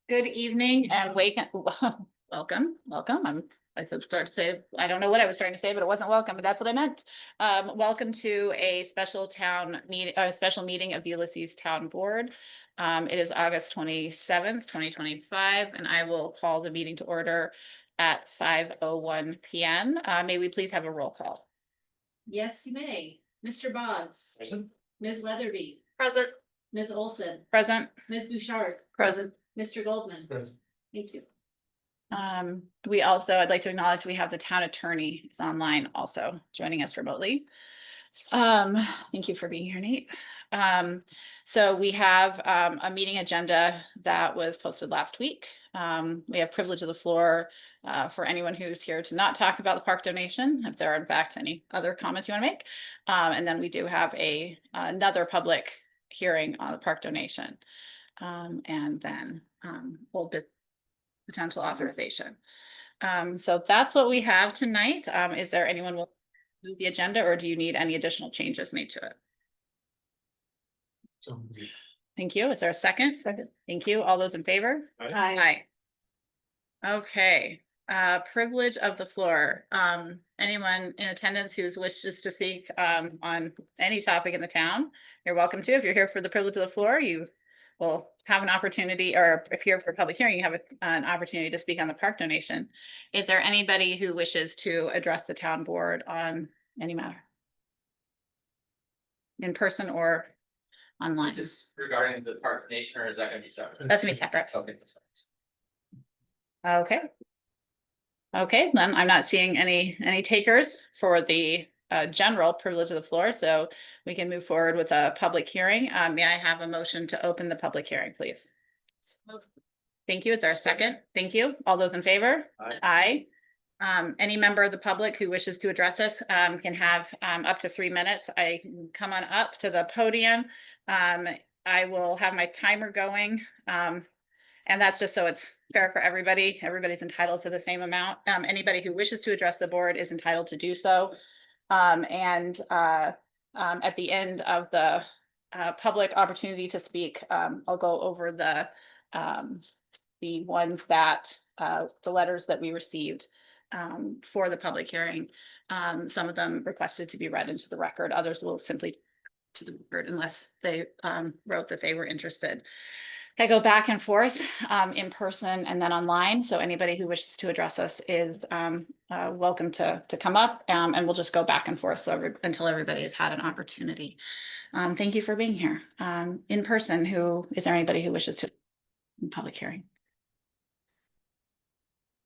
Good evening and welcome. I start to say, I don't know what I was trying to say, but it wasn't welcome, but that's what I meant. Welcome to a special meeting of the Ulysses Town Board. It is August 27th, 2025, and I will call the meeting to order at 5:01 p.m. May we please have a roll call? Yes, you may. Mr. Boggs. Present. Ms. Weatherby. Present. Ms. Olson. Present. Ms. Bouchard. Present. Mr. Goldman. Present. Thank you. I'd like to acknowledge we have the town attorney is online also joining us remotely. Thank you for being here, Nate. So we have a meeting agenda that was posted last week. We have privilege of the floor for anyone who's here to not talk about the park donation, if there are in fact any other comments you want to make. And then we do have another public hearing on the park donation. And then we'll be potential authorization. So that's what we have tonight. Is there anyone will move the agenda, or do you need any additional changes made to it? So, Thank you. Is there a second? Second. Thank you. All those in favor? Aye. Aye. Okay, privilege of the floor. Anyone in attendance who wishes to speak on any topic in the town, you're welcome to. If you're here for the privilege of the floor, you will have an opportunity, or if you're for public hearing, you have an opportunity to speak on the park donation. Is there anybody who wishes to address the town board on any matter? In person or online? Is this regarding the park donation, or is that gonna be separate? That's gonna be separate. Okay, that's fine. Okay. Okay, then I'm not seeing any takers for the general privilege of the floor, so we can move forward with a public hearing. May I have a motion to open the public hearing, please? Thank you. Is there a second? Thank you. All those in favor? Aye. Aye. Any member of the public who wishes to address us can have up to 3 minutes. I can come on up to the podium. I will have my timer going. And that's just so it's fair for everybody. Everybody's entitled to the same amount. Anybody who wishes to address the board is entitled to do so. At the end of the public opportunity to speak, I'll go over the ones that the letters that we received for the public hearing. Some of them requested to be read into the record. Others will simply to the record unless they wrote that they were interested. I go back and forth in person and then online. So anybody who wishes to address us is welcome to come up, and we'll just go back and forth until everybody has had an opportunity. Thank you for being here. In person, is there anybody who wishes to public hearing?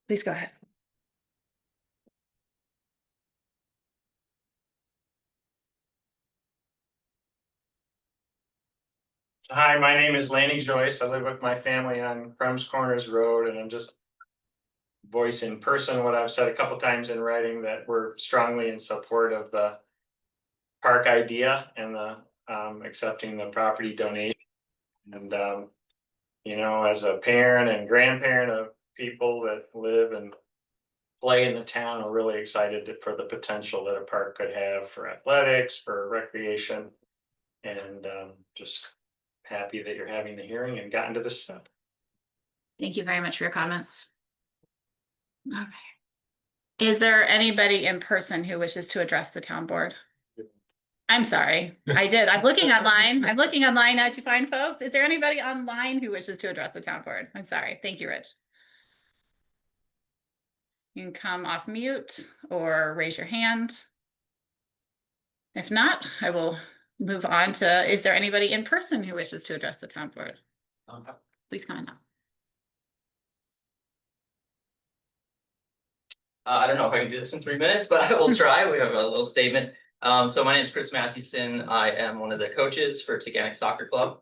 Please go ahead. Hi, my name is Lanny Joyce. I live with my family on Crumbs Corners Road, and I'm just voice in person what I've said a couple times in writing, that we're strongly in support of the park idea and the accepting the property donation. And you know, as a parent and grandparent of people that live and play in the town, are really excited for the potential that a park could have for athletics, for recreation, and just happy that you're having the hearing and gotten to this step. Thank you very much for your comments. Okay. Is there anybody in person who wishes to address the town board? I'm sorry, I did. I'm looking online. I'm looking online now to find folks. Is there anybody online who wishes to address the town board? I'm sorry. Thank you, Rich. You can come off mute or raise your hand. If not, I will move on to, is there anybody in person who wishes to address the town board? Please come on up. I don't know if I can do this in 3 minutes, but I will try. We have a little statement. So my name is Chris Mathewson. I am one of the coaches for Taganic Soccer Club.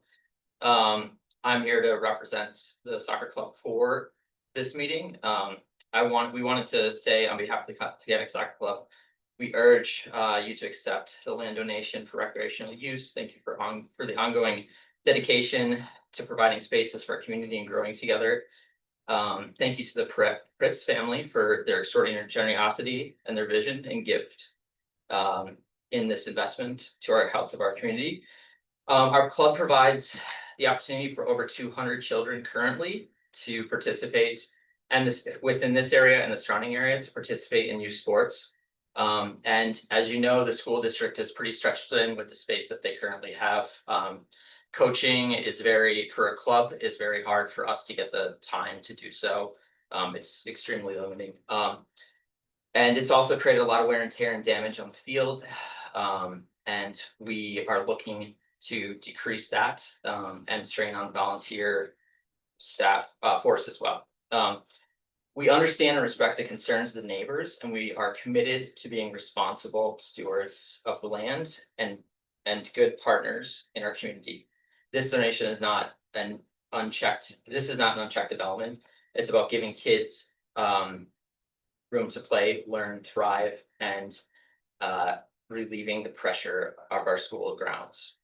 I'm here to represent the soccer club for this meeting. We wanted to say on behalf of the Taganic Soccer Club, we urge you to accept the land donation for recreational use. Thank you for the ongoing dedication to providing spaces for our community and growing together. Thank you to the Pritz family for their extraordinary generosity and their vision and gift in this investment to our health of our community. Our club provides the opportunity for over 200 children currently to participate. And this within this area and the surrounding area to participate in youth sports. And as you know, the school district is pretty stretched thin with the space that they currently have. Coaching is for a club is very hard for us to get the time to do so. It's extremely limiting. And it's also created a lot of wear and tear and damage on the field. And we are looking to decrease that and strain on volunteer staff force as well. We understand and respect the concerns of the neighbors, and we are committed to being responsible stewards of the land and good partners in our community. This donation is not an unchecked, this is not an unchecked development. It's about giving kids room to play, learn, thrive, and relieving the pressure of our school grounds.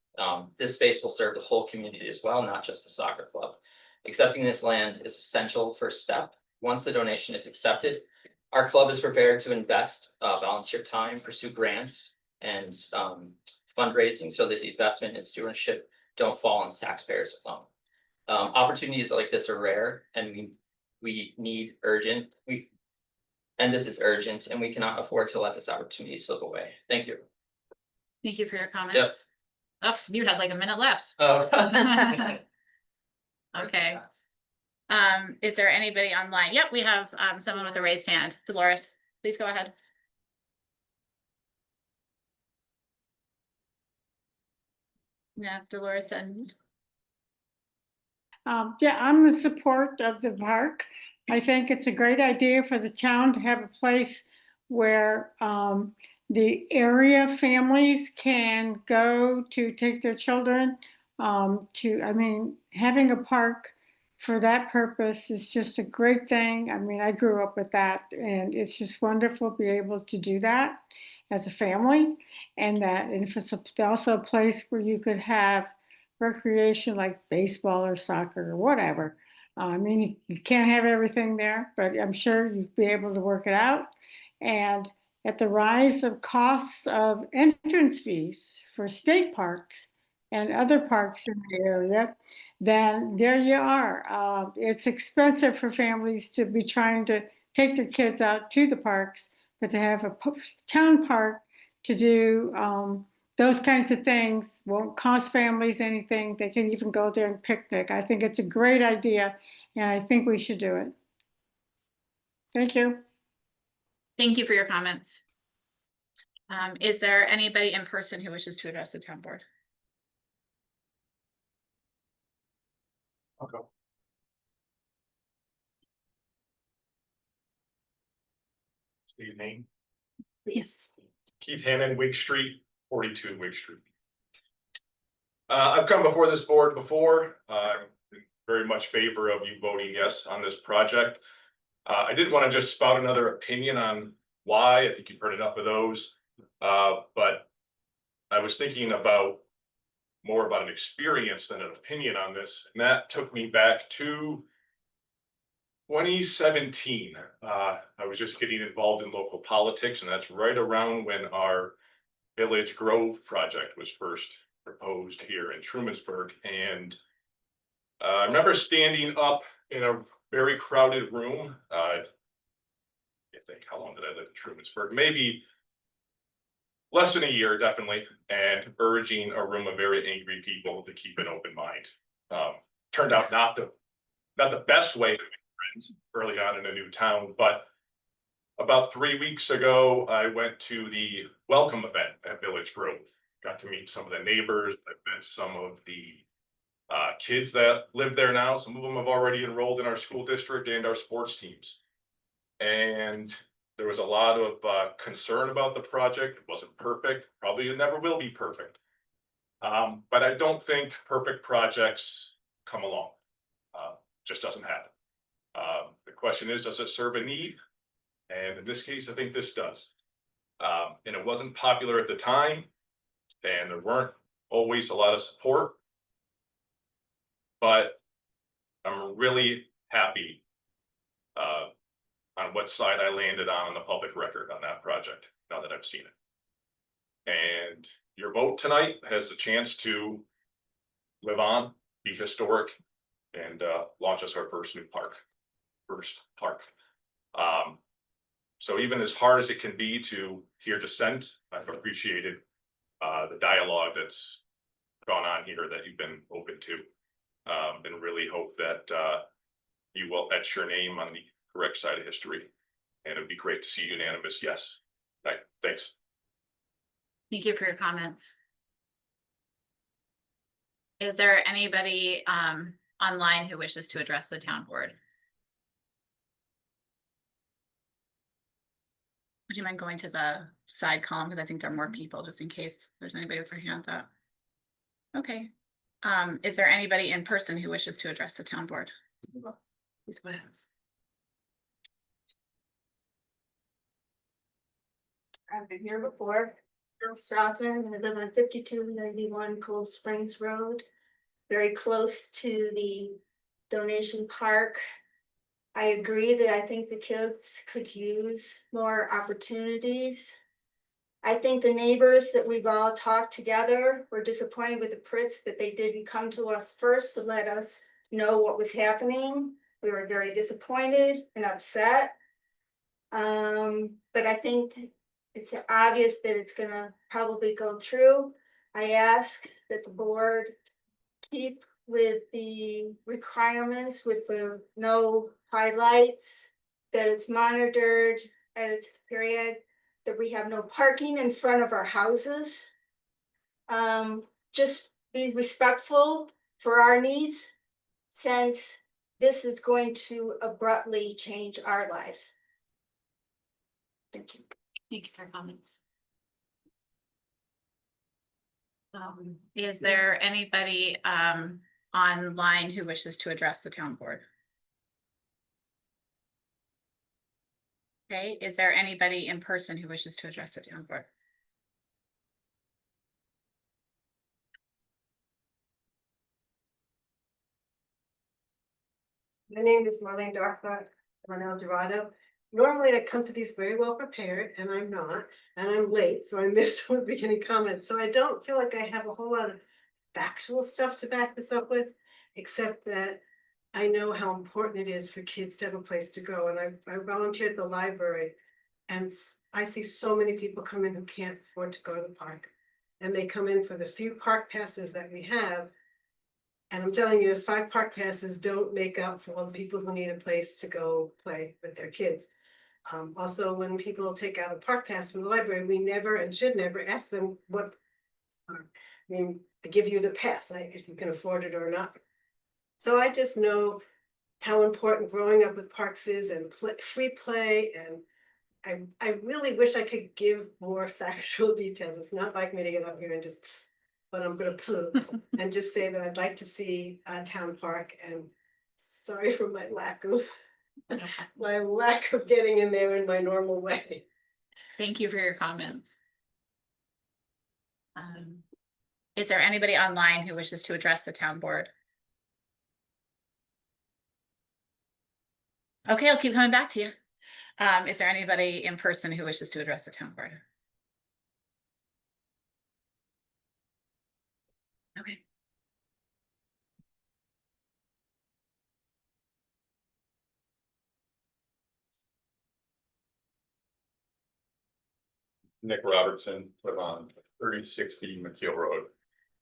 This space will serve the whole community as well, not just the soccer club. Accepting this land is essential first step. Once the donation is accepted, our club is prepared to invest volunteer time, pursue grants, and fundraising so that the investment and stewardship don't fall on taxpayers alone. Opportunities like this are rare, and we need urgent. And this is urgent, and we cannot afford to let this opportunity slip away. Thank you. Thank you for your comments. Oh, you had like a minute left. Oh. Okay. Is there anybody online? Yep, we have someone with a raised hand. Dolores, please go ahead. Yeah, it's Dolores and Yeah, I'm in support of the park. I think it's a great idea for the town to have a place where the area families can go to take their children having a park for that purpose is just a great thing. I mean, I grew up with that, and it's just wonderful to be able to do that as a family. And if it's also a place where you could have recreation like baseball or soccer or whatever. I mean, you can't have everything there, but I'm sure you'd be able to work it out. And at the rise of costs of entrance fees for state parks and other parks in the area, then there you are. It's expensive for families to be trying to take their kids out to the parks, but to have a town park to do those kinds of things won't cost families anything. They can even go there and picnic. I think it's a great idea, and I think we should do it. Thank you. thank you for your comments. Is there anybody in person who wishes to address the town board? I'll go. State name, Please. Keith Hannon, Wig Street, 42 Wig Street. I've come before this board before. I'm in very much favor of you voting yes on this project. I didn't want to just spout another opinion on why. I think you've heard enough of those. But I was thinking more about an experience than an opinion on this. And that took me back to 2017. I was just getting involved in local politics, and that's right around when our Village Grove project was first proposed here in Trumansburg. And I remember standing up in a very crowded room. I think, how long did I live in Trumansburg? Maybe less than a year, definitely, and urging a room of very angry people to keep an open mind. Turned out not the best way to make friends early on in a new town, but about 3 weeks ago, I went to the welcome event at Village Grove. Got to meet some of the neighbors. I've met some of the kids that live there now. Some of them have already enrolled in our school district and our sports teams. And there was a lot of concern about the project. It wasn't perfect. Probably it never will be perfect. But I don't think perfect projects come along. Just doesn't happen. The question is, does it serve a need? And in this case, I think this does. And it wasn't popular at the time, and there weren't always a lot of support. But I'm really happy on what side I landed on the public record on that project, now that I've seen it. And your vote tonight has a chance to live on be historic and launch us our first park. So even as hard as it can be to hear dissent, I've appreciated the dialogue that's gone on here that you've been open to. And really hope that you will etch your name on the correct side of history. And it'd be great to see unanimous yes. Right, thanks. Thank you for your comments. Is there anybody online who wishes to address the town board? Would you mind going to the side column? Because I think there are more people, just in case there's anybody with their hand up. Okay. Is there anybody in person who wishes to address the town board? Please go ahead. I've been here before. Bill Strothman, and I live on 5291 Cold Springs Road, very close to the donation park. I agree that I think the kids could use more opportunities. I think the neighbors that we've all talked together were disappointed with the Pritz that they didn't come to us first to let us know what was happening. We were very disappointed and upset. But I think it's obvious that it's gonna probably go through. I ask that the board keep with the requirements with the no highlights, that it's monitored at its period, that we have no parking in front of our houses. Just be respectful for our needs, since this is going to abruptly change our lives. Thank you. Thank you for your comments. Is there anybody online who wishes to address the town board? Okay, is there anybody in person who wishes to address the town board? My name is Marlene Darthart. I'm on El Dorado. Normally I come to these very well prepared, and I'm not, and I'm late, so I missed some of the beginning comments. So I don't feel like I have a whole lot of factual stuff to back this up with, except that I know how important it is for kids to have a place to go. And I volunteer at the library, and I see so many people come in who can't afford to go to the park. And they come in for the few park passes that we have. And I'm telling you, 5 park passes don't make up for all the people who need a place to go play with their kids. Also, when people take out a park pass from the library, we never and should never ask them what. I mean, they give you the pass, if you can afford it or not. So I just know how important growing up with parks is, and free play, and I really wish I could give more factual details. It's not like me to get up here and just, but I'm gonna and just say that I'd like to see a town park, and sorry for my lack of getting in there in my normal way. Thank you for your comments. Is there anybody online who wishes to address the town board? Okay, I'll keep coming back to you. Is there anybody in person who wishes to address the town board? Okay. Nick Robertson, live on 3060 McKeel Road.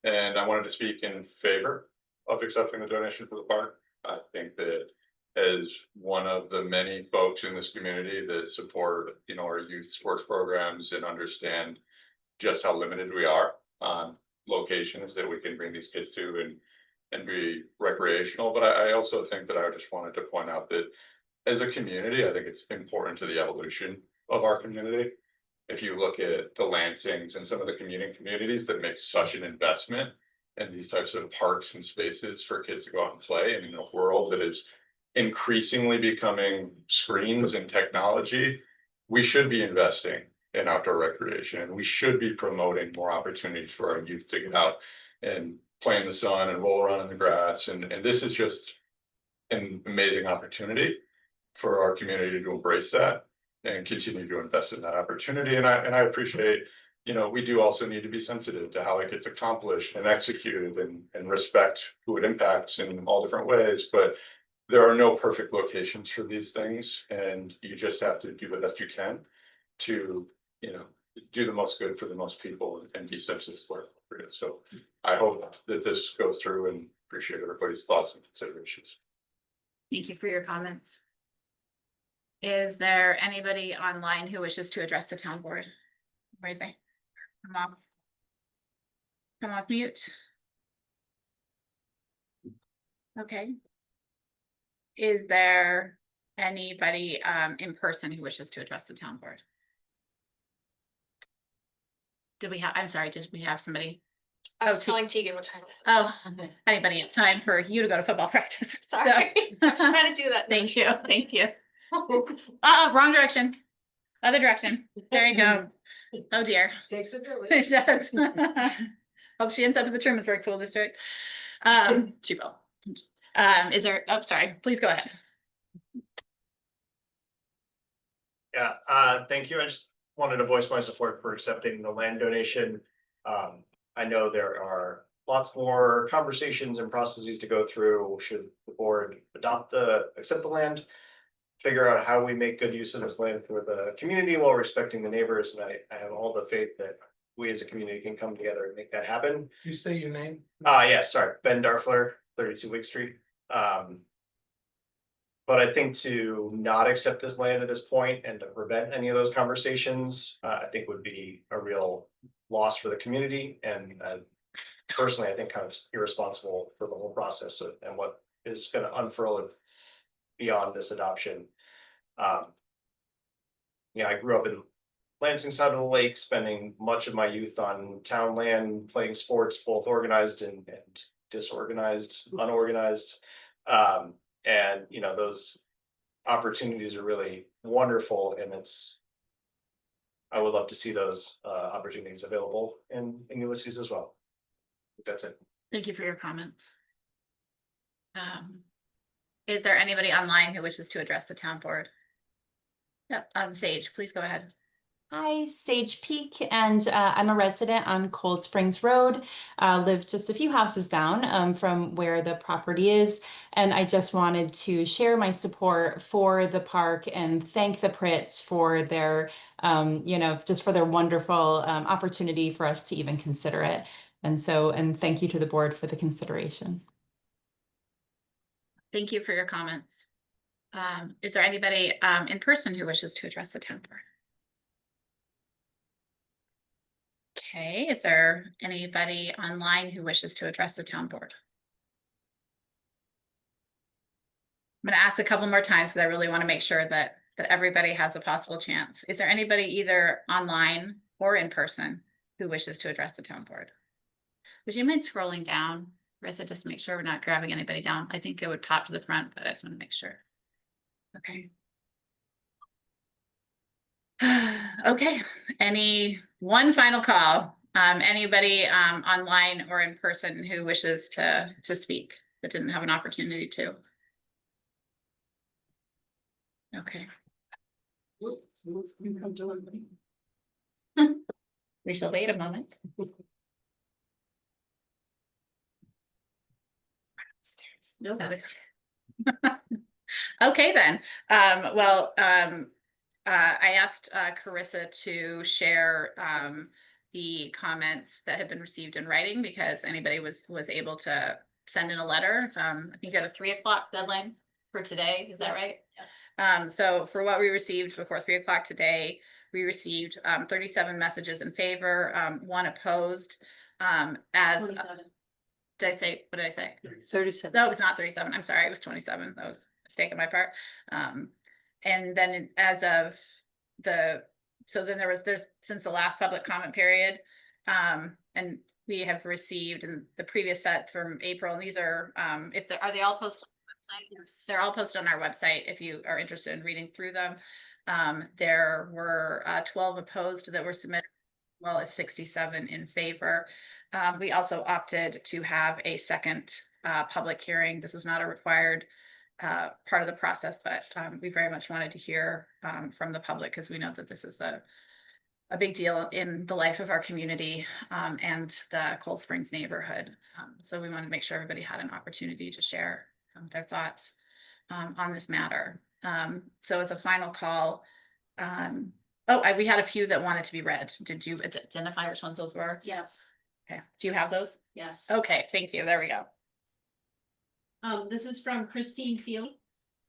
And I wanted to speak in favor of accepting the donation for the park. I think that as one of the many folks in this community that support, our youth sports programs and understand just how limited we are on locations that we can bring these kids to and be recreational. But I also think that I just wanted to point out that as a community, I think it's important to the evolution of our community. If you look at the Lansings and some of the communities that make such an investment in these types of parks and spaces for kids to go out and play, and in a world that is increasingly becoming screens and technology, we should be investing in outdoor recreation, and we should be promoting more opportunities for our youth to get out and play in the sun and roll around in the grass. And this is just an amazing opportunity for our community to embrace that and continue to invest in that opportunity. And I appreciate, you know, we do also need to be sensitive to how it gets accomplished and executed and respect who it impacts in all different ways, but there are no perfect locations for these things, and you just have to do the best you can to, you know, do the most good for the most people and be sensitive where appropriate. So I hope that this goes through and appreciate everybody's thoughts and considerations. Thank you for your comments. Is there anybody online who wishes to address the town board? Raise a come off. Come off mute. Okay. Is there anybody in person who wishes to address the town board? Did we have, I'm sorry, did we have somebody? I was Oh, telling Tegan what time it is. Oh, anybody, it's time for you to go to football practice. Sorry, I was So- trying to do that. Thank you, thank you. Wrong direction. Other direction. There you go. Oh dear. Takes a village. It does. Hope she ends up in the Trumansburg School District. She will. Is there, oh, sorry, please go ahead. Yeah, thank you. I just wanted to voice my support for accepting the land donation. I know there are lots more conversations and processes to go through. Should the board accept the land? Figure out how we make good use of this land for the community while respecting the neighbors. And I have all the faith that we as a community can come together and make that happen. You say your name? Yeah, sorry, Ben Darfler, 32 Wick Street. But I think to not accept this land at this point and to prevent any of those conversations, I think would be a real loss for the community. And personally, I think kind of irresponsible for the whole process and what is going to unfurl it beyond this adoption. Yeah, I grew up in Lansing side of the lake, spending much of my youth on town land, playing sports, both organized and disorganized, unorganized. And you know, those opportunities are really wonderful, and I would love to see those opportunities available in Ulysses as well. That's it. Thank you for your comments. Is there anybody online who wishes to address the town board? Yep, Sage, please go ahead. Hi, Sage Peak, and I'm a resident on Cold Springs Road. Live just a few houses down from where the property is, and I just wanted to share my support for the park and thank the Pritts for their, just for their wonderful opportunity for us to even consider it. And thank you to the board for the consideration. Thank you for your comments. Is there anybody in person who wishes to address the town board? Okay, is there anybody online who wishes to address the town board? I'm going to ask a couple more times because I really want to make sure that everybody has a possible chance. Is there anybody either online or in person who wishes to address the town board? Would you mind scrolling down, Marissa, just to make sure we're not grabbing anybody down? I think it would pop to the front, but I just want to make sure. Okay. Okay, one final call. Anybody online or in person who wishes to speak that didn't have an opportunity to? Okay. We shall wait a moment. Okay, then. I asked Carissa to share the comments that have been received in writing because anybody was able to send in a letter. I think you had a 3 o'clock deadline for today. Is that right? Yeah. So for what we received before 3 o'clock today, we received 37 messages in favor, 1 opposed. 27. Did I say, what did I say? 37. No, it was not 37. I'm sorry, it was 27. That was a mistake on my part. And then as of there's since the last public comment period, and we have received in the previous set from April, and these are, are they all posted on the website? They're all posted on our website if you are interested in reading through them. There were 12 opposed that were submitted, as well as 67 in favor. We also opted to have a second public hearing. This was not a required part of the process, but we very much wanted to hear from the public because we know that this is a big deal in the life of our community and the Cold Springs neighborhood. So we want to make sure everybody had an opportunity to share their thoughts on this matter. So as a final call, we had a few that wanted to be read. Did you identify which ones those were? Yes, Okay, do you have those? yes. Okay, thank you. There we go. This is from Christine Field.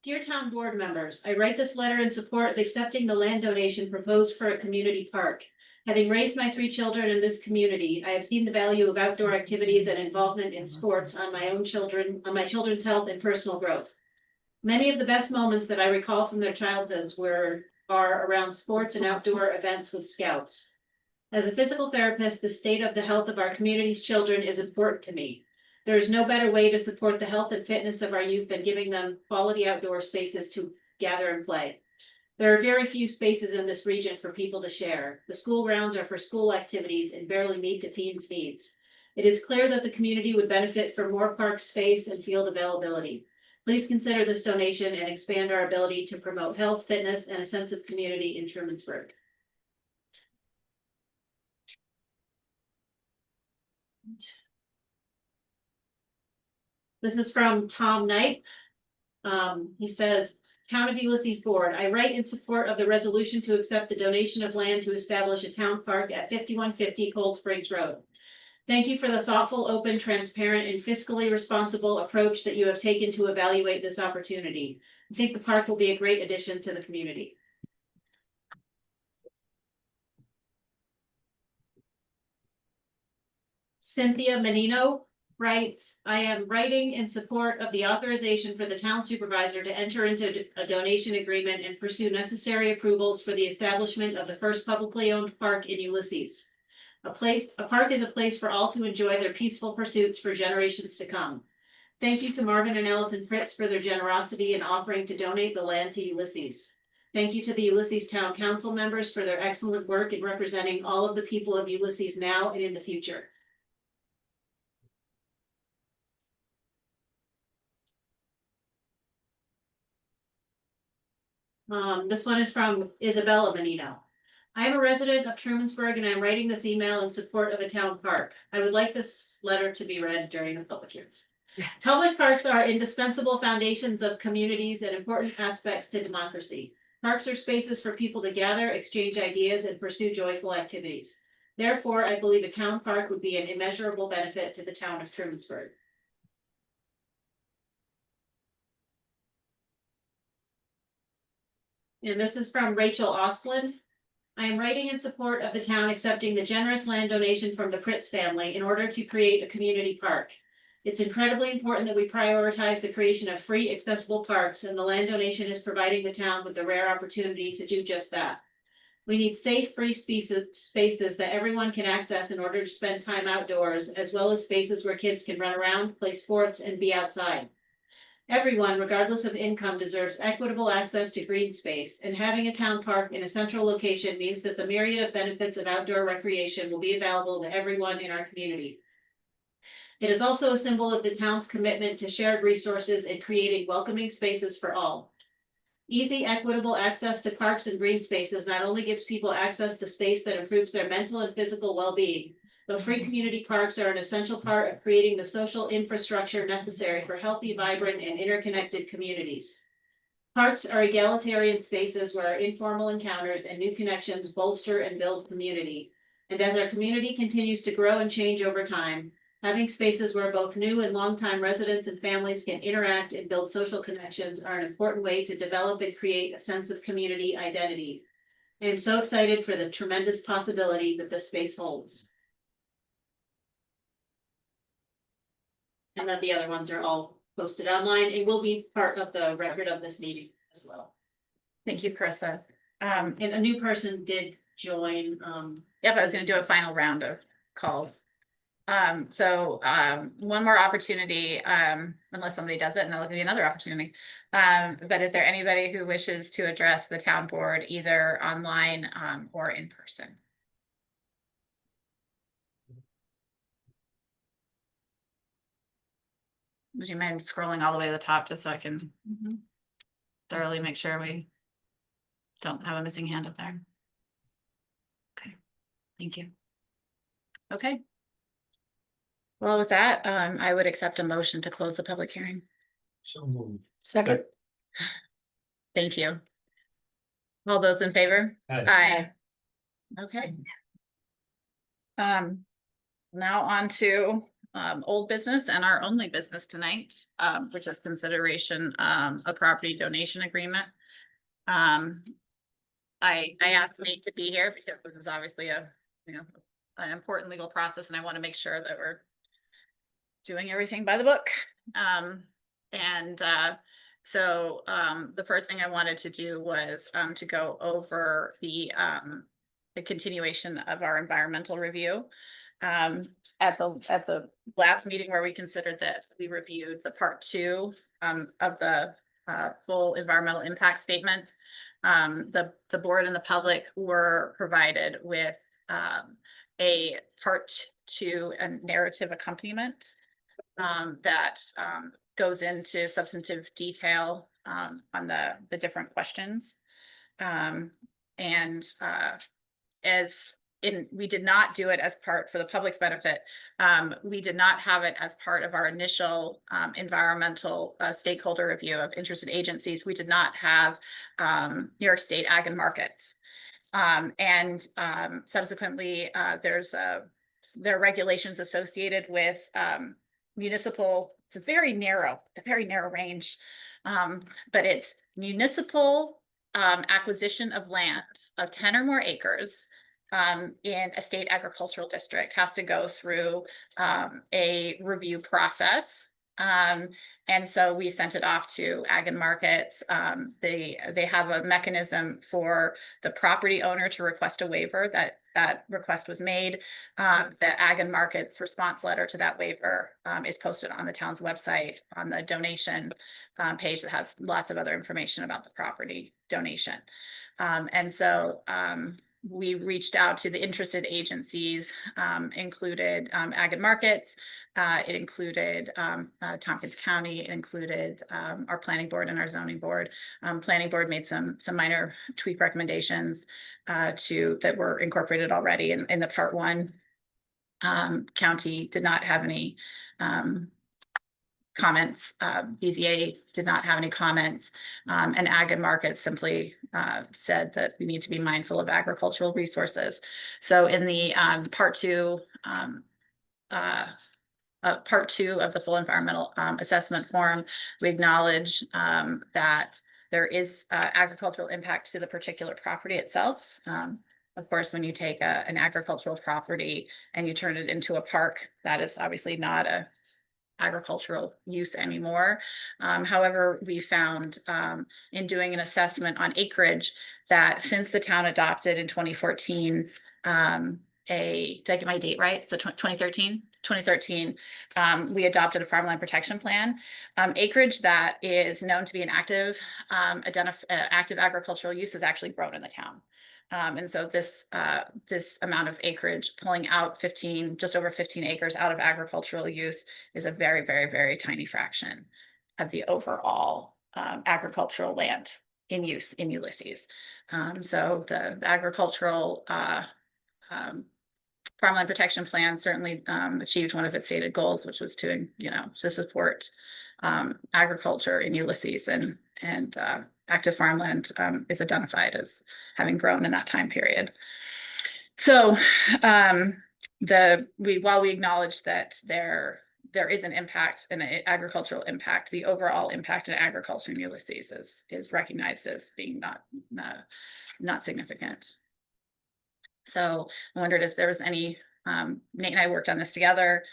Dear Town Board members, I write this letter in support of accepting the land donation proposed for a community park. Having raised my 3 children in this community, I have seen the value of outdoor activities and involvement in sports on my children's health and personal growth. Many of the best moments that I recall from their childhoods are around sports and outdoor events with scouts. As a physical therapist, the state of the health of our community's children is important to me. There is no better way to support the health and fitness of our youth than giving them quality outdoor spaces to gather and play. There are very few spaces in this region for people to share. The school grounds are for school activities and barely meet the team's needs. It is clear that the community would benefit from more park space and field availability. Please consider this donation and expand our ability to promote health, fitness, and a sense of community in Trumansburg. This is from Tom Knight. He says, Town of Ulysses Board, I write in support of the resolution to accept the donation of land to establish a town park at 5150 Cold Springs Road. Thank you for the thoughtful, open, transparent, and fiscally responsible approach that you have taken to evaluate this opportunity. I think the park will be a great addition to the community. Cynthia Menino writes, I am writing in support of the authorization for the town supervisor to enter into a donation agreement and pursue necessary approvals for the establishment of the first publicly owned park in Ulysses. A park is a place for all to enjoy their peaceful pursuits for generations to come. Thank you to Marvin and Allison Fritz for their generosity in offering to donate the land to Ulysses. Thank you to the Ulysses Town Council members for their excellent work in representing all of the people of Ulysses now and in the future. This one is from Isabella Menino. I am a resident of Trumansburg and I'm writing this email in support of a town park. I would like this letter to be read during the public hearing. Public parks are indispensable foundations of communities and important aspects to democracy. Parks are spaces for people to gather, exchange ideas, and pursue joyful activities. Therefore, I believe a town park would be an immeasurable benefit to the town of Trumansburg. And this is from Rachel Ostland. I am writing in support of the town accepting the generous land donation from the Pritz family in order to create a community park. It's incredibly important that we prioritize the creation of free, accessible parks, and the land donation is providing the town with the rare opportunity to do just that. We need safe, free spaces that everyone can access in order to spend time outdoors, as well as spaces where kids can run around, play sports, and be outside. Everyone, regardless of income, deserves equitable access to green space, and having a town park in a central location means that the myriad of benefits of outdoor recreation will be available to everyone in our community. It is also a symbol of the town's commitment to shared resources and creating welcoming spaces for all. Easy, equitable access to parks and green spaces not only gives people access to space that improves their mental and physical well-being, but free community parks are an essential part of creating the social infrastructure necessary for healthy, vibrant, and interconnected communities. Parks are egalitarian spaces where informal encounters and new connections bolster and build community. And as our community continues to grow and change over time, having spaces where both new and longtime residents and families can interact and build social connections are an important way to develop and create a sense of community identity. I am so excited for the tremendous possibility that this space holds. And then the other ones are all posted online and will be part of the record of this meeting as well. Thank you, Carissa. And a new person did join. Yep, I was gonna do a final round of calls. One more opportunity, unless somebody does it, and that'll give you another opportunity. But is there anybody who wishes to address the town board either online or in person? Would you mind scrolling all the way to the top just so I can thoroughly make sure we don't have a missing hand up there? Okay. Thank you. Okay. Well, with that, I would accept a motion to close the public hearing. Second. Thank you. All those in favor? Aye. Okay. Now on to old business and our only business tonight, which is consideration a property donation agreement. I asked Nate to be here because this is obviously an important legal process, and I want to make sure that we're doing everything by the book. So the first thing I wanted to do was to go over the continuation of our environmental review. At the last meeting where we considered this, we reviewed the part 2 of the full environmental impact statement. The board and the public were provided with a part 2 and narrative accompaniment that goes into substantive detail on the different questions. We did not do it as part for the public's benefit. We did not have it as part of our initial environmental stakeholder review of interested agencies. We did not have New York State Ag and Markets. Subsequently, there are regulations associated with municipal. It's a very narrow range, but it's municipal acquisition of land of 10 or more acres in a state agricultural district has to go through a review process. And so we sent it off to Ag and Markets. They have a mechanism for the property owner to request a waiver. That request was made. The Ag and Markets response letter to that waiver is posted on the town's website on the donation page that has lots of other information about the property donation. We reached out to the interested agencies, included Ag and Markets. It included Tompkins County. It included our planning board and our zoning board. Planning board made some minor tweak recommendations that were incorporated already in the part 1. County did not have any comments. BZA did not have any comments, and Ag and Markets simply said that we need to be mindful of agricultural resources. So in the part 2 of the full environmental assessment form, we acknowledge that there is agricultural impact to the particular property itself. Of course, when you take an agricultural property and you turn it into a park, that is obviously not a agricultural use anymore. However, we found in doing an assessment on acreage that since the town adopted in 2014, did I get my date right? So 2013? 2013, we adopted a farmland protection plan. Acreage that is known to be an active agricultural use is actually grown in the town. And so this amount of acreage, pulling out just over 15 acres out of agricultural use, is a very, very, very tiny fraction of the overall agricultural land in use in Ulysses. So the agricultural farmland protection plan certainly achieved one of its stated goals, which was to support agriculture in Ulysses, and active farmland is identified as having grown in that time period. So while we acknowledge that there is an impact, an agricultural impact, the overall impact in agriculture in Ulysses is recognized as being not significant. So I wondered if there was any, Nate and I worked on this together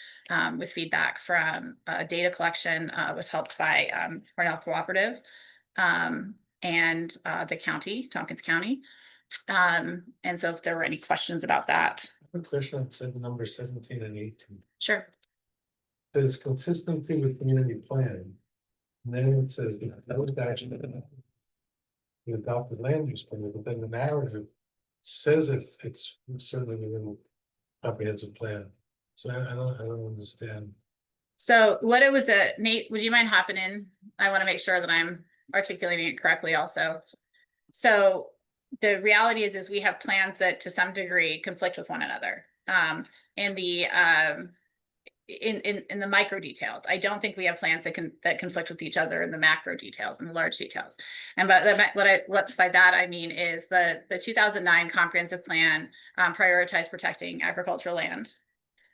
with feedback from data collection, was helped by Cornell Cooperative and the county, Tompkins County. And so if there were any questions about that. Question said number 17 and 18. Sure. There's consistency with community plan. And then it says that was actually the adopted land use plan, but then the narrative says it's certainly within the comprehensive plan. So I don't understand. So what it was, Nate, would you mind hopping in? I want to make sure that I'm articulating it correctly also. So the reality is we have plans that to some degree conflict with one another. In the micro details. I don't think we have plans that conflict with each other in the macro details and the large details. And what by that I mean is the 2009 comprehensive plan prioritized protecting agricultural land.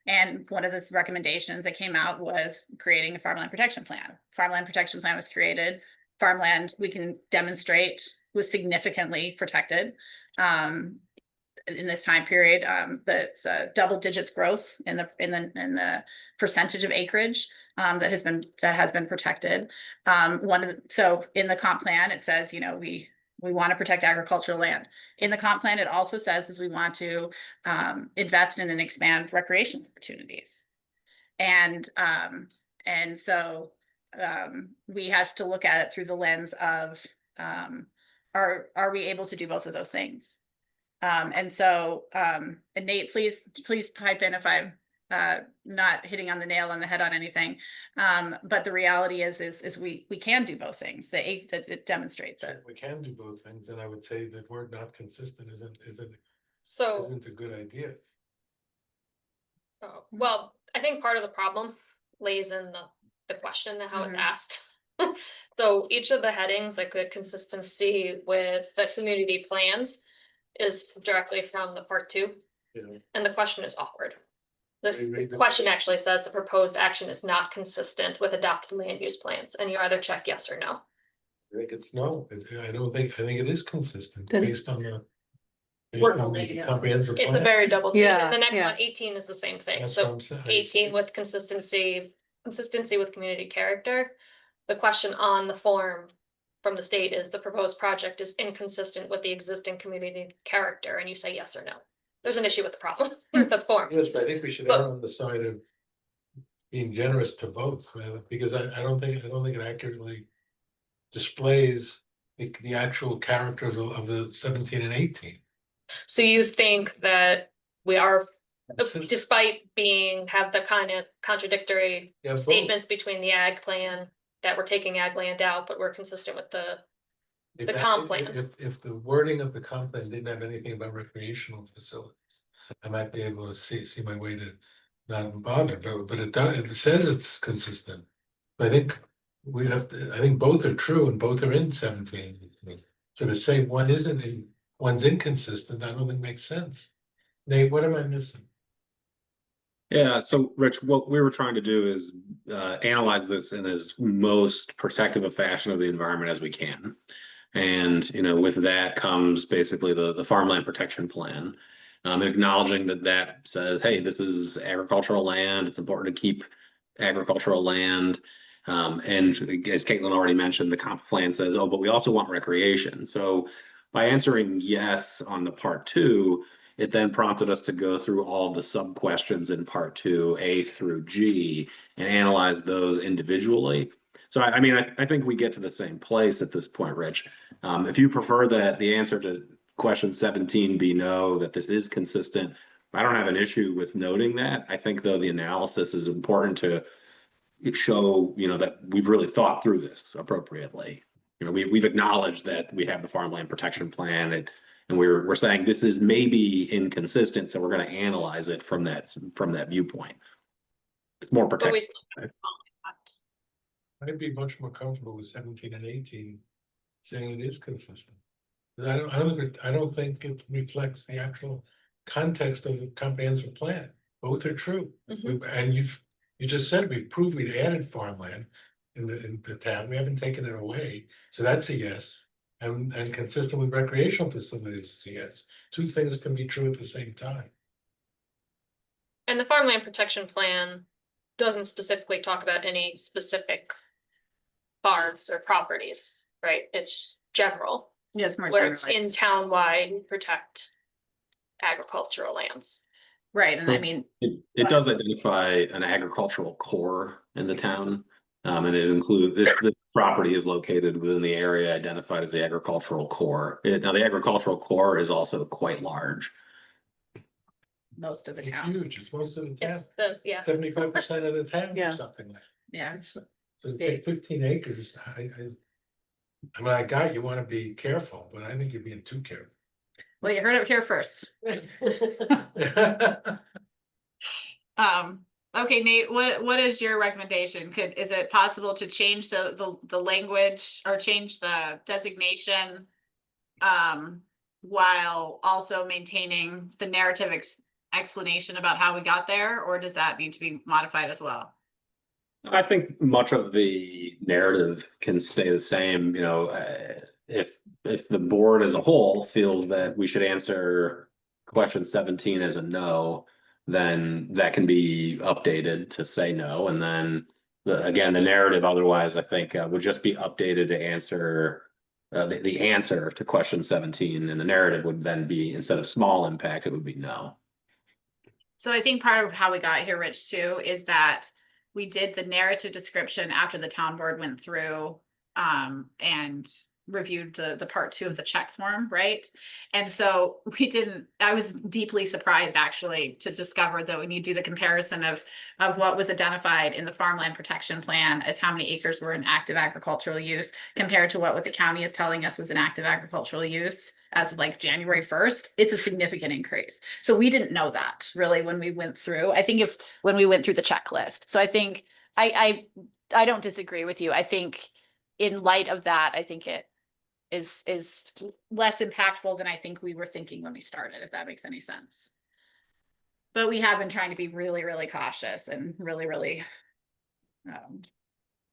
And one of the recommendations that came out was creating a farmland protection plan. Farmland protection plan was created. Farmland, we can demonstrate, was significantly protected. In this time period, that's double digits growth in the percentage of acreage that has been protected. So in the comp plan, it says, you know, we want to protect agricultural land. In the comp plan, it also says is we want to invest in and expand recreation opportunities. And so we have to look at it through the lens of are we able to do both of those things? And Nate, please pipe in if I'm not hitting on the nail on the head on anything. But the reality is we can do both things. That it demonstrates it. We can do both things, and I would say that we're not consistent isn't a good idea. Well, I think part of the problem lays in the question and how it's asked. So each of the headings, like the consistency with the community plans, is directly from the part 2. Yeah. And the question is awkward. This Read the- question actually says the proposed action is not consistent with adopted land use plans, and you either check yes or no. I think it's no, I think it is consistent Then- based on the We're moving it. comprehensive It's a plan. very double. Yeah, The next yeah. one, 18 is the same thing. That's So what I'm saying. 18 with consistency with community character. The question on the form from the state is the proposed project is inconsistent with the existing community character, and you say yes or no. There's an issue with the problem with the form. Yes, but I think we should err on the side of being generous to both, because I don't think it accurately displays the actual characters of the 17 and 18. So you think that we are, This is- despite have the kind of contradictory Yeah, both. statements between the ag plan, that we're taking ag land out, but we're consistent with the If the that- comp plan. If the wording of the comp plan didn't have anything about recreational facilities, I might be able to see my way to not bother, but it does, it says it's consistent. I think I think both are true and both are in 17. So to say one's inconsistent, I don't think makes sense. Nate, what am I missing? Yeah, so Rich, what we were trying to do is analyze this in as most protective a fashion of the environment as we can. And, you know, with that comes basically the farmland protection plan. Acknowledging that says, hey, this is agricultural land. It's important to keep agricultural land. And as Caitlin already mentioned, the comp plan says, oh, but we also want recreation. So by answering yes on the part 2, it then prompted us to go through all of the sub questions in part 2, A through G, and analyze those individually. So I mean, I think we get to the same place at this point, Rich. If you prefer that the answer to question 17 be no, that this is consistent, I don't have an issue with noting that. I think though the analysis is important to show, you know, that we've really thought through this appropriately. You know, we've acknowledged that we have the farmland protection plan, and we're saying this is maybe inconsistent, so we're going to analyze it from that viewpoint. It's more But we protective. still- I'd be much more comfortable with 17 and 18 saying it is consistent. 'Cause I don't think it reflects the actual context of the comprehensive plan. Both are true. And you just said we've proved we've added farmland in the town. We haven't taken it away. So that's a yes. And consistent with recreational facilities is a yes. Two things can be true at the same time. And the farmland protection plan doesn't specifically talk about any specific farms or properties, right? It's general, Yeah, it's more where it's in generalized. townwide protect agricultural lands. Right, and I mean, It does identify an agricultural core in the town. And it includes this property is located within the area identified as the agricultural core. Now, the agricultural core is also quite large. most of the It's town. huge. It's most of the town. It's the, yeah, 75% of the town Yeah. or something like that. Yeah. So to take 15 acres, I mean, I got you want to be careful, but I think you're being too careful. Well, you heard it here first. Okay, Nate, what is your recommendation? Is it possible to change the language or change the designation? While also maintaining the narrative explanation about how we got there, or does that need to be modified as well? I think much of the narrative can stay the same, you know, if the board as a whole feels that we should answer question 17 as a no, then that can be updated to say no, and then again, the narrative otherwise, I think, would just be updated to answer the answer to question 17, and the narrative would then be, instead of small impact, it would be no. So I think part of how we got here, Rich, too, is that we did the narrative description after the town board went through and reviewed the part 2 of the check form, right? And so I was deeply surprised actually to discover that when you do the comparison of what was identified in the farmland protection plan as how many acres were in active agricultural use compared to what the county is telling us was an active agricultural use as of like January 1st, it's a significant increase. So we didn't know that really when we went through, I think when we went through the checklist. So I think I don't disagree with you. I think in light of that, I think it is less impactful than I think we were thinking when we started, if that makes any sense. But we have been trying to be really, really cautious and really, really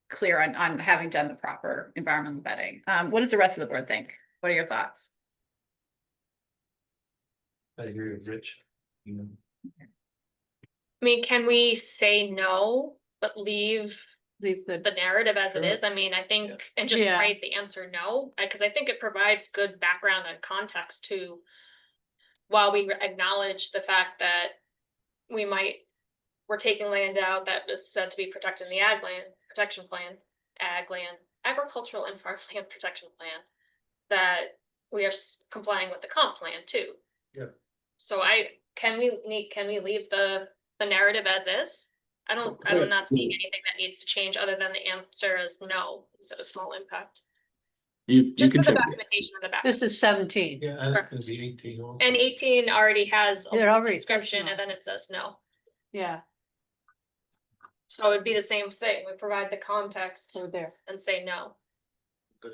clear on having done the proper environmental vetting. What does the rest of the board think? What are your thoughts? I agree with Rich. I mean, can we say no, but leave the narrative as it is? I mean, I think, and just write the answer no, because I think it provides good background and context to, while we acknowledge the fact that we're taking land out that is said to be protected in the ag land protection plan, agricultural and farmland protection plan, that we are complying with the comp plan too. Yeah. So can we leave the narrative as is? I'm not seeing anything that needs to change other than the answer is no instead of small impact. You Just can for the check it. documentation in the back. This is 17. Yeah, I think it's 18. also. And 18 already has It a already description says and then it says no. Yeah, So it'd be the same thing. We provide the context over there. and say no.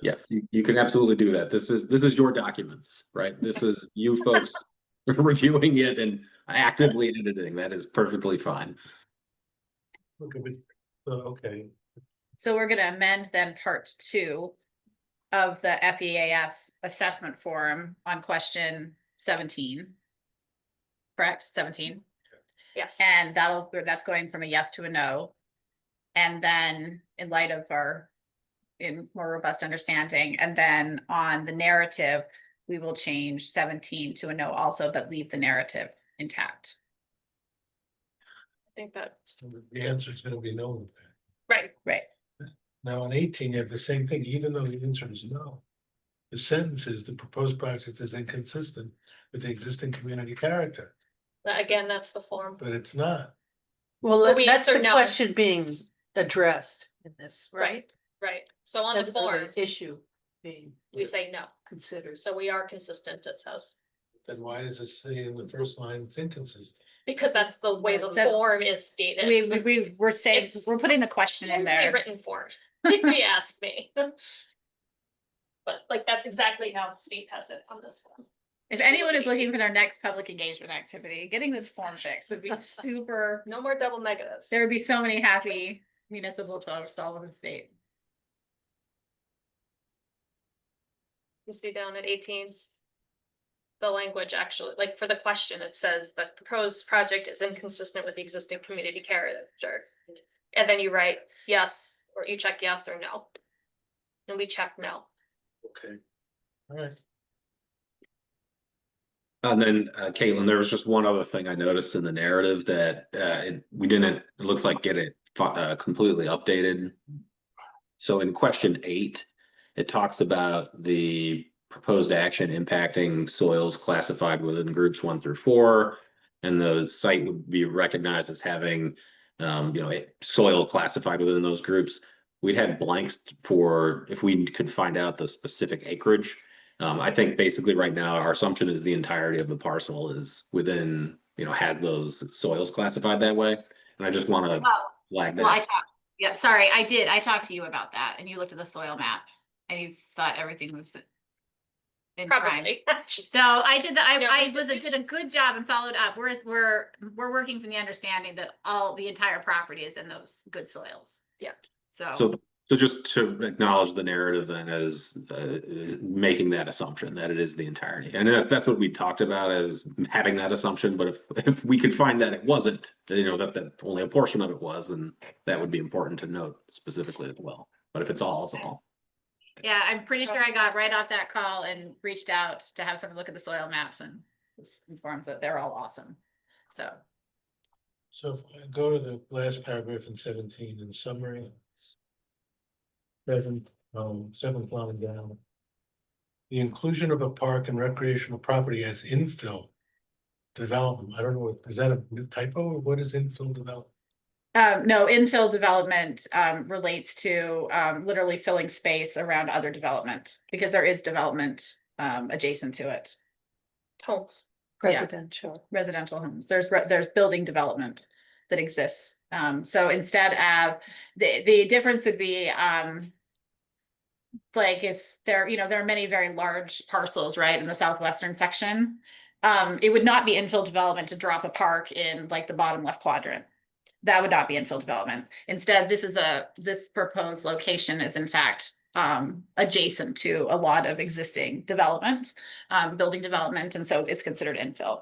Yes, you can absolutely do that. This is your documents, right? This is you folks reviewing it and actively editing. That is perfectly fine. Okay. So we're gonna amend then part 2 of the FEAF assessment forum on question 17. Correct, 17? Yes. And that's going from a yes to a no. And then in light of our more robust understanding, and then on the narrative, we will change 17 to a no also, but leave the narrative intact. I think that, The answer is gonna be no with that. Right. Now on 18, you have the same thing, even though the answer is no. The sentence is the proposed project is inconsistent with the existing community character, again, that's the form. but it's not. Well, But we that's answered the no. question being addressed in this, right? Right. So on the That's where form, issue being we say no. considered. So we are consistent, it says. Then why does it say in the first line it's inconsistent? Because that's the way the That- form is stated. We're saying, It's we're putting the question in Usually there. written form, if you ask me. But like, that's exactly how the state has it on this one. If anyone is looking for their next public engagement activity, getting this form fixed would be super, No more double negatives. there would be so many happy municipal folks all over the state. You see down at 18. The language actually, like for the question, it says the proposed project is inconsistent with the existing community character. And then you write yes, or you check yes or no. And we check no. Okay. All right. And then Caitlin, there was just one other thing I noticed in the narrative that we didn't, it looks like, get it completely updated. So in question 8, it talks about the proposed action impacting soils classified within groups 1 through 4, and the site would be recognized as having soil classified within those groups. We'd had blanks for if we could find out the specific acreage, I think basically right now, our assumption is the entirety of the parcel is within, has those soils classified that way. And I just want to Oh, flag well, I that. talked, yeah, sorry, I did. I talked to you about that and you looked at the soil map and you thought everything was in prime. Probably. Just- So I did that. No, I did a good job and followed up. We're working from the understanding that the entire property is in those good soils. Yeah. So just to acknowledge the narrative then as making that assumption that it is the entirety. And that's what we talked about as having that assumption. But if we could find that it wasn't, that only a portion of it was, and that would be important to note specifically as well. But if it's all, it's all. Yeah, I'm pretty sure I got right off that call and reached out to have someone look at the soil maps and was informed that they're all awesome. So, So if I go to the last paragraph in 17 in summary. Seventh line down. The inclusion of a park and recreational property as infill development. I don't know, is that a typo or what is infill development? no, infill development relates to literally filling space around other development because there is development adjacent to it. Homes. Residential homes. There's building development that exists. So instead of the difference would be like if there are many very large parcels, right, in the southwestern section. It would not be infill development to drop a park in like the bottom left quadrant. That would not be infill development. Instead, this proposed location is in fact adjacent to a lot of existing development, building development, and so it's considered infill.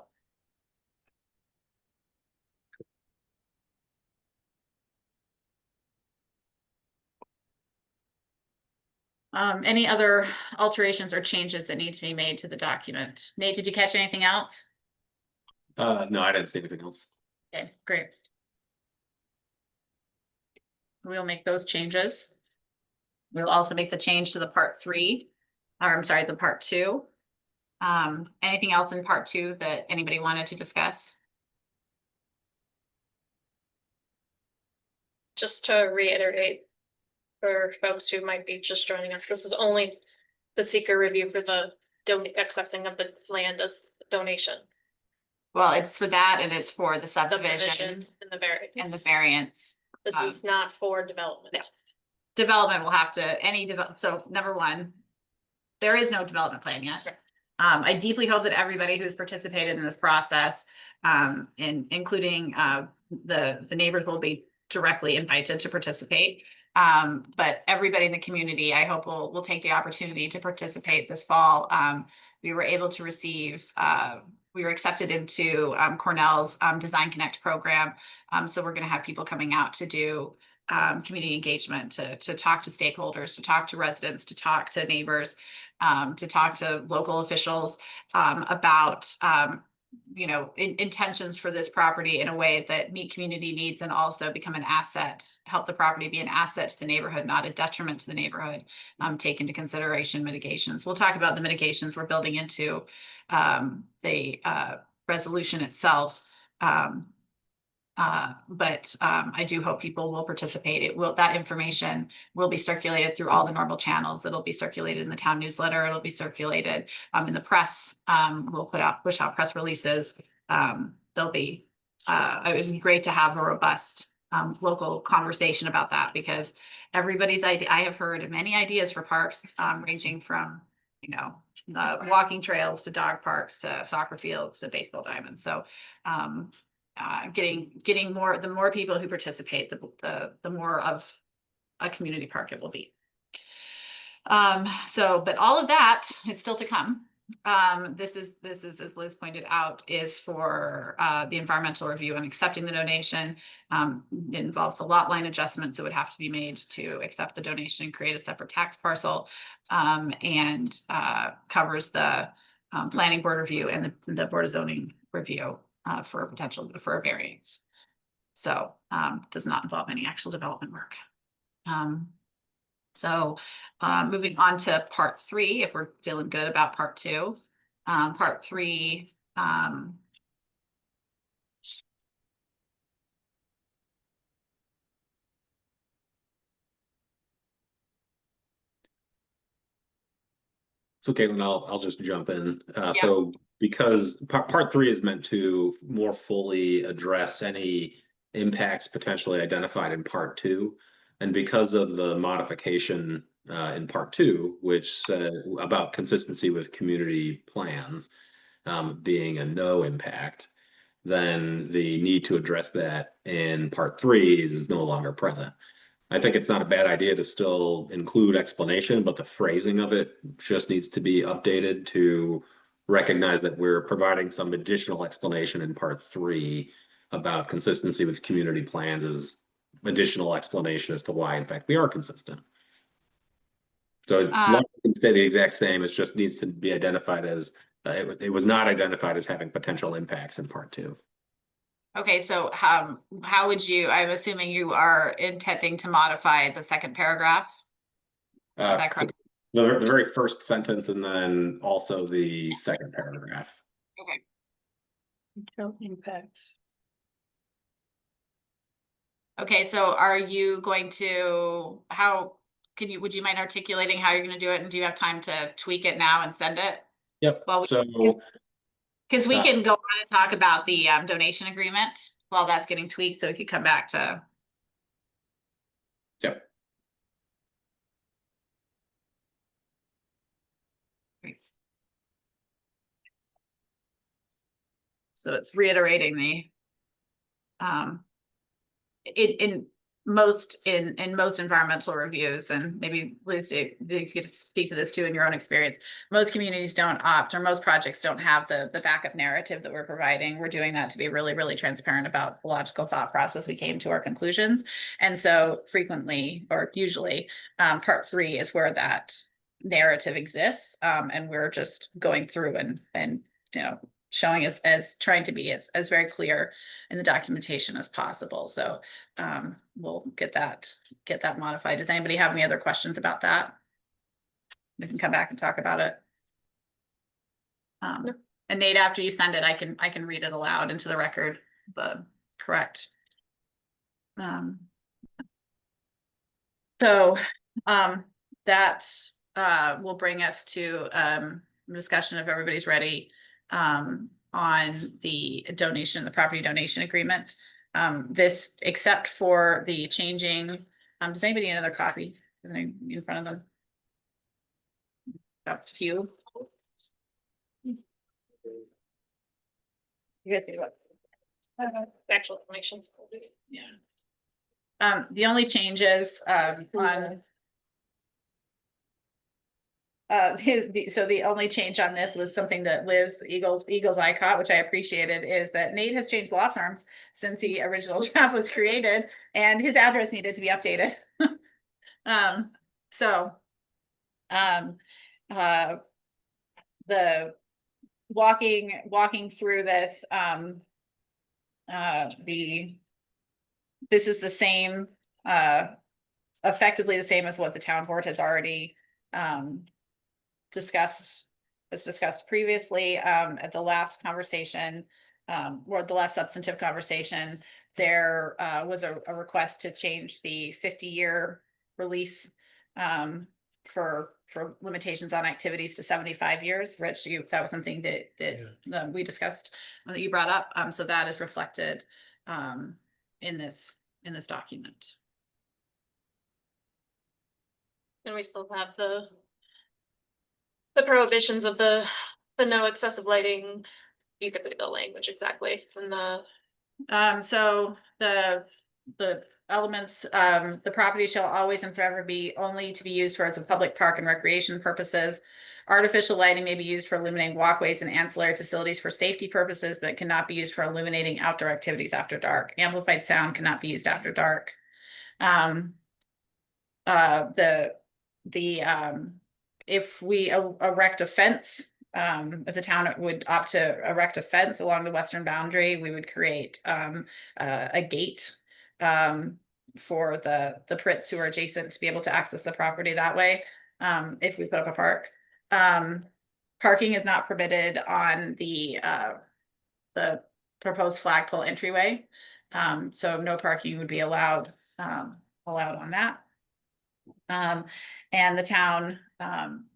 Any other alterations or changes that need to be made to the document? Nate, did you catch anything else? No, I didn't see anything else. Okay, great. We'll make those changes. We'll also make the change to the part 3, or I'm sorry, the part 2. Anything else in part 2 that anybody wanted to discuss? Just to reiterate for folks who might be just joining us, this is only the seeker review for the accepting of the land as donation. Well, it's for that and it's for the subdivision And the variance. and the variance. This is not for development. No. Development will have to, so number 1, there is no development plan yet. Right. I deeply hope that everybody who's participated in this process, including the neighbors will be directly invited to participate. But everybody in the community, I hope will take the opportunity to participate this fall. We were able to receive, we were accepted into Cornell's Design Connect program. So we're going to have people coming out to do community engagement, to talk to stakeholders, to talk to residents, to talk to neighbors, to talk to local officials about intentions for this property in a way that meet community needs and also become an asset, help the property be an asset to the neighborhood, not a detriment to the neighborhood. Take into consideration mitigations. We'll talk about the mitigations we're building into the resolution itself. But I do hope people will participate. That information will be circulated through all the normal channels. It'll be circulated in the town newsletter. It'll be circulated in the press. We'll push out press releases. It would be great to have a robust local conversation about that because everybody's idea. I have heard many ideas for parks ranging from walking trails to dog parks to soccer fields to baseball diamonds. So getting more, the more people who participate, the more of a community park it will be. But all of that is still to come. This is, as Liz pointed out, is for the environmental review and accepting the donation. It involves the lot line adjustments that would have to be made to accept the donation and create a separate tax parcel, and covers the planning board review and the board of zoning review for a variance. So does not involve any actual development work. So moving on to part 3, if we're feeling good about part 2. Part 3, So Caitlin, I'll just jump in. So because part three is meant to more fully address any impacts potentially identified in part two. And because of the modification in part two, which said about consistency with community plans being a no impact, then the need to address that in part three is no longer present. I think it's not a bad idea to still include explanation, but the phrasing of it just needs to be updated to recognize that we're providing some additional explanation in part three about consistency with community plans as additional explanation as to why, in fact, we are consistent. So it can stay the exact same. It just needs to be identified as it was not identified as having potential impacts in part two. Okay, so how would you, I'm assuming you are intending to modify the second paragraph? Is that correct? The very first sentence and then also the second paragraph. Okay. Impacts. Okay, so are you going to, would you mind articulating how you're gonna do it, and do you have time to tweak it now and send it? Yep, Well, so. Because we can go on and talk about the donation agreement while that's getting tweaked, so we could come back to. Yep. So it's reiterating the in most environmental reviews, and maybe Liz, you could speak to this too in your own experience. Most communities don't opt, or most projects don't have the backup narrative that we're providing. We're doing that to be really, really transparent about the logical thought process we came to our conclusions. And so frequently, or usually, part three is where that narrative exists. And we're just going through and showing as trying to be as very clear in the documentation as possible. So we'll get that modified. Does anybody have any other questions about that? We can come back and talk about it. And Nate, after you send it, I can read it aloud into the record, the correct. So that will bring us to discussion, if everybody's ready, on the donation, the property donation agreement. This, except for the changing, does anybody need another copy in front of them? Up to you. You guys see what? Actual information. Yeah. The only changes on so the only change on this was something that Liz Eagle's eye caught, which I appreciated, is that Nate has changed law firms since the original draft was created, and his address needed to be updated. The walking through this, this is the same, effectively the same as what the town board has already discussed previously. At the last conversation, or the last substantive conversation, there was a request to change the 50-year release for limitations on activities to 75 years. Rich, that was something that we discussed, that you brought up. So that is reflected in this document. And we still have the prohibitions of the no excessive lighting. You could put the language exactly from the. So the elements, the property shall always and forever be only to be used for as a public park and recreation purposes. Artificial lighting may be used for illuminating walkways and ancillary facilities for safety purposes, but cannot be used for illuminating outdoor activities after dark. Amplified sound cannot be used after dark. If we erect a fence, if the town would opt to erect a fence along the western boundary, we would create a gate for the Pritts who are adjacent to be able to access the property that way. If we put up a park, parking is not permitted on the proposed flagpole entryway. So no parking would be allowed on that. And the town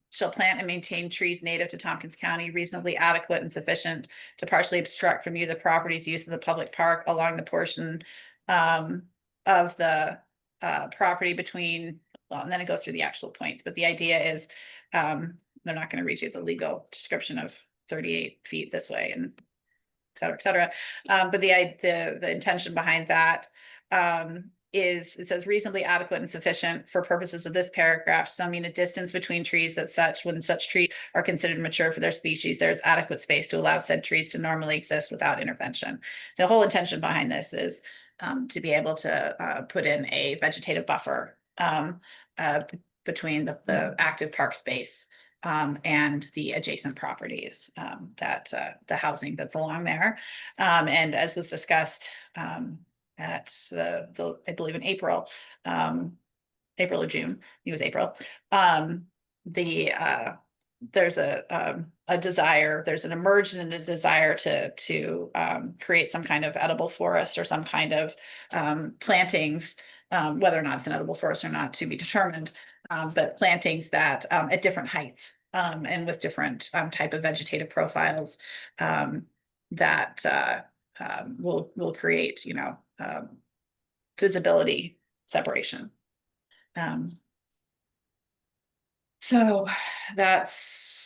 shall plant and maintain trees native to Tompkins County reasonably adequate and sufficient to partially obstruct from view the property's use of the public park along the portion of the property between, well, and then it goes through the actual points, but the idea is they're not going to read you the legal description of 38 feet this way and et cetera, et cetera. But the intention behind that is, it says reasonably adequate and sufficient for purposes of this paragraph. So I mean, a distance between trees that when such trees are considered mature for their species, there's adequate space to allow said trees to normally exist without intervention. The whole intention behind this is to be able to put in a vegetative buffer between the active park space and the adjacent properties that the housing that's along there. And as was discussed at the I believe in April or June, it was April. There's a desire, there's an emergence and a desire to create some kind of edible forest or some kind of plantings, whether or not it's an edible forest or not to be determined, but plantings that at different heights and with different type of vegetative profiles that will create, you know, visibility separation. So that's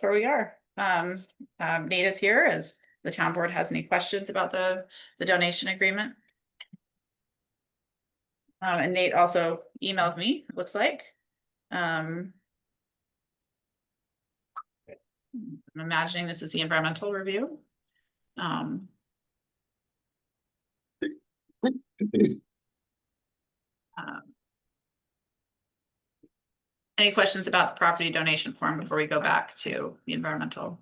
where we are. Nate is here as the town board has any questions about the donation agreement. And Nate also emailed me, it looks like. I'm imagining this is the environmental review. Any questions about the property donation form before we go back to the environmental?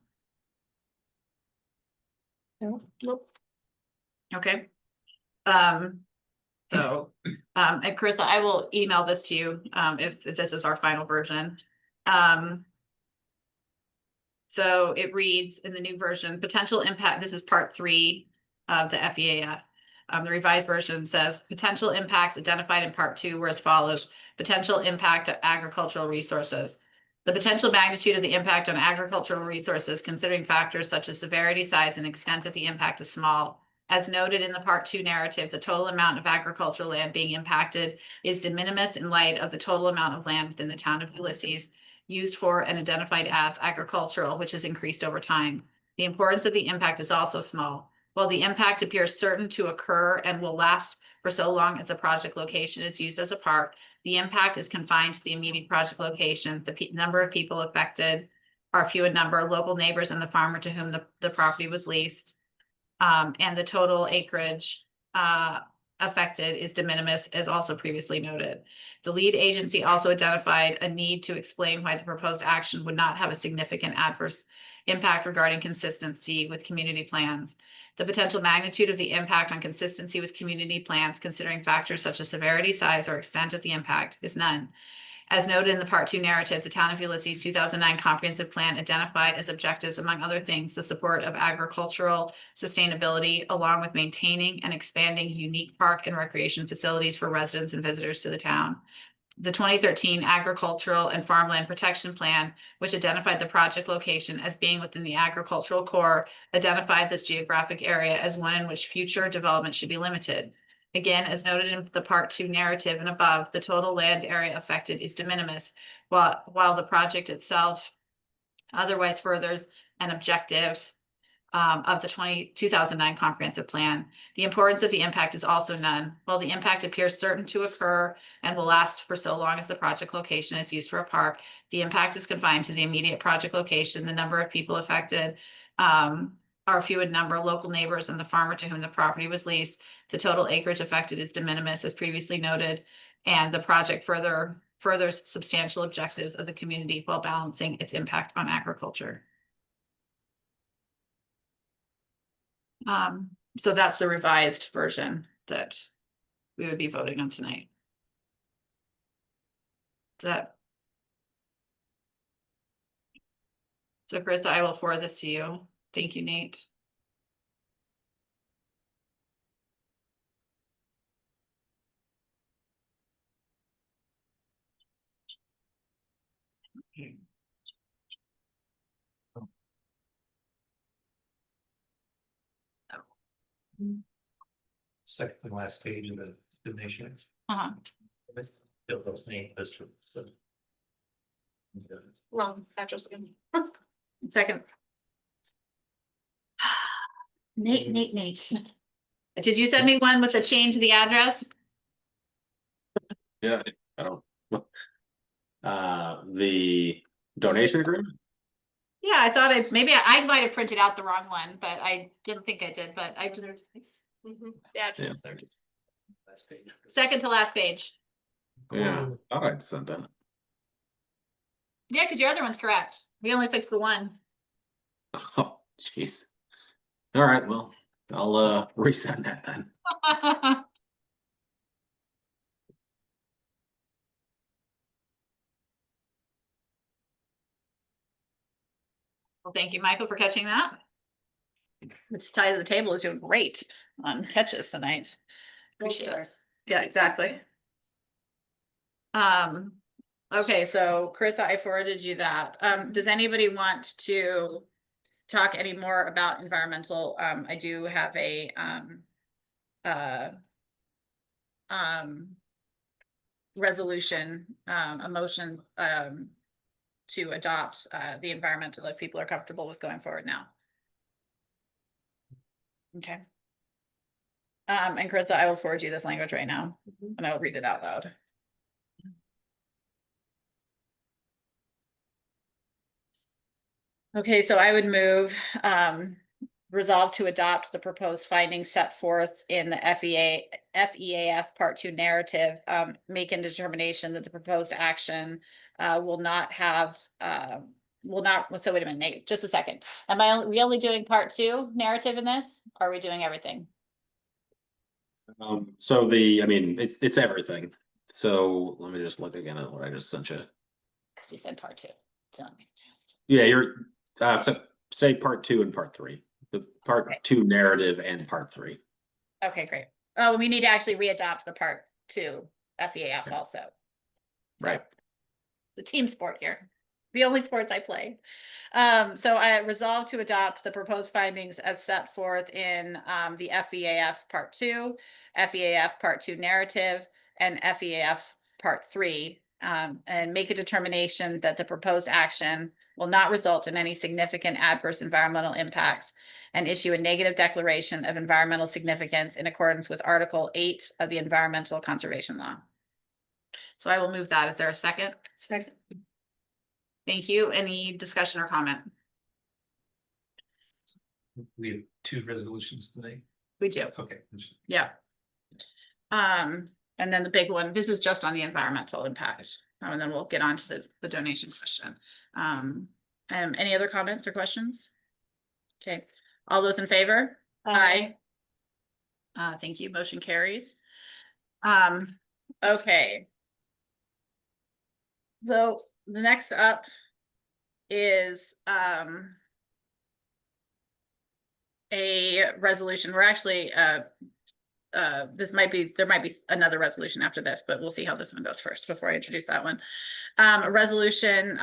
Nope. Okay. So, and Carissa, I will email this to you, if this is our final version. So it reads in the new version, potential impact, this is part 3 of the FEAF. The revised version says potential impacts identified in part 2 were as follows: potential impact of agricultural resources. The potential magnitude of the impact on agricultural resources, considering factors such as severity, size, and extent of the impact, is small. As noted in the part 2 narrative, the total amount of agricultural land being impacted is de minimis in light of the total amount of land within the town of Ulysses used for and identified as agricultural, which has increased over time. The importance of the impact is also small. While the impact appears certain to occur and will last for so long as the project location is used as a park, the impact is confined to the immediate project location. The number of people affected are few in number, local neighbors and the farmer to whom the property was leased. And the total acreage affected is de minimis, as also previously noted. The lead agency also identified a need to explain why the proposed action would not have a significant adverse impact regarding consistency with community plans. The potential magnitude of the impact on consistency with community plans, considering factors such as severity, size, or extent of the impact, is none. As noted in the part 2 narrative, the town of Ulysses 2009 comprehensive plan identified as objectives, among other things, the support of agricultural sustainability, along with maintaining and expanding unique park and recreation facilities for residents and visitors to the town. The 2013 Agricultural and Farmland Protection Plan, which identified the project location as being within the agricultural core, identified this geographic area as one in which future development should be limited. Again, as noted in the part 2 narrative and above, the total land area affected is de minimis, while the project itself otherwise furthers an objective of the 2009 comprehensive plan. The importance of the impact is also none. While the impact appears certain to occur and will last for so long as the project location is used for a park, the impact is confined to the immediate project location. The number of people affected are few in number, local neighbors and the farmer to whom the property was leased. The total acreage affected is de minimis, as previously noted, and the project furthers substantial objectives of the community while balancing its impact on agriculture. So that's the revised version that we would be voting on tonight. So Chris, I will forward this to you. Thank you, Nate. Second to last page of the donation. Uh-huh. Bill those name list. Wrong address again. Second. Nate. Did you send me one with the change of the address? Yeah, I don't. The donation agreement? Yeah, I thought I might have printed out the wrong one, but I didn't think I did, but I just. Yeah, Yeah. Last page. Second to last page. Yeah, I thought I'd sent that. Yeah, because your other one's correct. We only fixed the one. Oh, jeez. All right, well, I'll resend that then. Well, thank you, Michael, for catching that. This tie to the table is doing great on catches tonight. Appreciate it. Yeah, exactly. Okay, so Chris, I forwarded you that. Does anybody want to talk any more about environmental? I do have a resolution, a motion to adopt the environmental if people are comfortable with going forward now. Okay. And Krista, I will forward you this language right now and I will read it out loud. Okay, so I would move resolve to adopt the proposed findings set forth in the FEAF Part 2 narrative, making determination that the proposed action will not have so wait a minute, Nate, just a second. We only doing Part 2 narrative in this? Or are we doing everything? So it's everything. So let me just look again at what I just sent you. Because you said Part 2. So let me suggest. Yeah, you're so say Part 2 and Part 3. The Part 2 narrative and Part 3. Okay, great. Oh, we need to actually readopt the Part 2 FEAF also. Right. The team sport here. The only sports I play. So I resolve to adopt the proposed findings as set forth in the FEAF Part 2, FEAF Part 2 narrative, and FEAF Part 3, and make a determination that the proposed action will not result in any significant adverse environmental impacts, and issue a negative declaration of environmental significance in accordance with Article 8 of the Environmental Conservation Law. So I will move that. Is there a second? Second. Thank you. Any discussion or comment? We have 2 resolutions tonight. We do. Okay. Yeah. And then the big one, this is just on the environmental impact. And then we'll get on to the donation question. Any other comments or questions? Okay, all those in favor? Aye. Thank you. Motion carries. Okay. So the next up is a resolution. We're actually there might be another resolution after this, but we'll see how this one goes first before I introduce that one. A resolution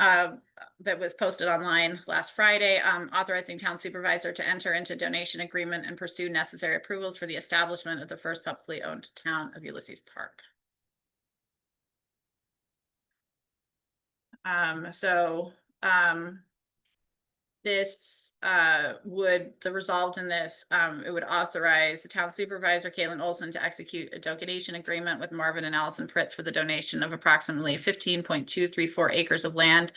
that was posted online last Friday, authorizing town supervisor to enter into donation agreement and pursue necessary approvals for the establishment of the first publicly owned town of Ulysses Park. This the resolved in this, it would authorize the town supervisor, Caitlin Olson, to execute a donation agreement with Marvin and Allison Pritz for the donation of approximately 15.234 acres of land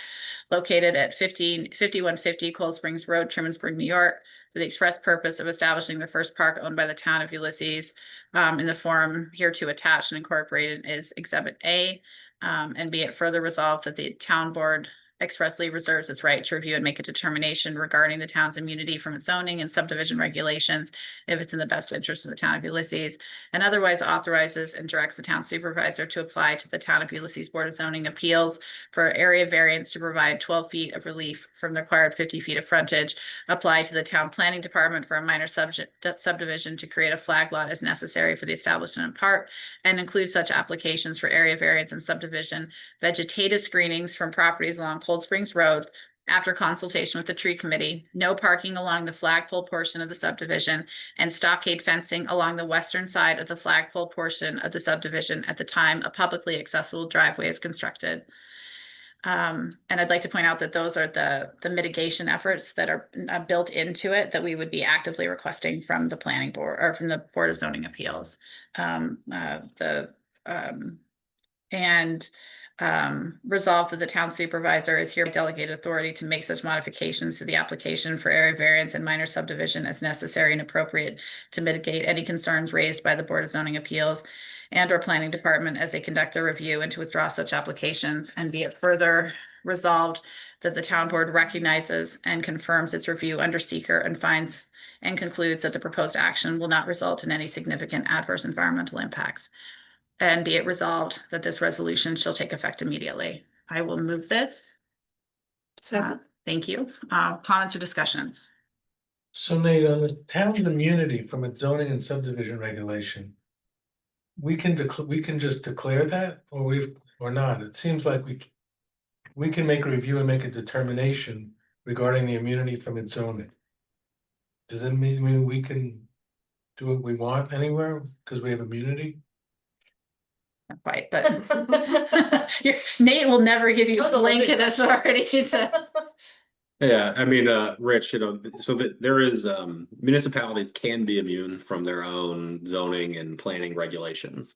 located at 5150 Cold Springs Road, Trumansburg, New York, for the express purpose of establishing the first park owned by the town of Ulysses, in the form hereto attached and incorporated is Exhibit A. And be it further resolved that the town board expressly reserves its right to review and make a determination regarding the town's immunity from its zoning and subdivision regulations if it's in the best interest of the town of Ulysses, and otherwise authorizes and directs the town supervisor to apply to the town of Ulysses Board of Zoning Appeals for area variance to provide 12 feet of relief from the required 50 feet of frontage, apply to the town planning department for a minor subdivision to create a flag lot as necessary for the establishment of park, and include such applications for area variance and subdivision, vegetative screenings from properties along Cold Springs Road after consultation with the tree committee, no parking along the flagpole portion of the subdivision and stockade fencing along the western side of the flagpole portion of the subdivision at the time a publicly accessible driveway is constructed. And I'd like to point out that those are the mitigation efforts that are built into it that we would be actively requesting from the planning board or from the Board of Zoning Appeals. Resolve that the town supervisor is here delegated authority to make such modifications to the application for area variance and minor subdivision as necessary and appropriate to mitigate any concerns raised by the Board of Zoning Appeals and or planning department as they conduct a review and to withdraw such applications, and be it further resolved that the town board recognizes and confirms its review under seeker and finds and concludes that the proposed action will not result in any significant adverse environmental impacts. And be it resolved that this resolution shall take effect immediately. I will move this. Thank you. Comments or discussions? So Nate, on the town immunity from its zoning and subdivision regulation. We can just declare that, or not? It seems like we can make a review and make a determination regarding the immunity from its zoning. Does it mean we can do what we want anywhere because we have immunity? Not quite, but Nate will never give you blanket authority to. Yeah, I mean, Rich, so that there is, municipalities can be immune from their own zoning and planning regulations.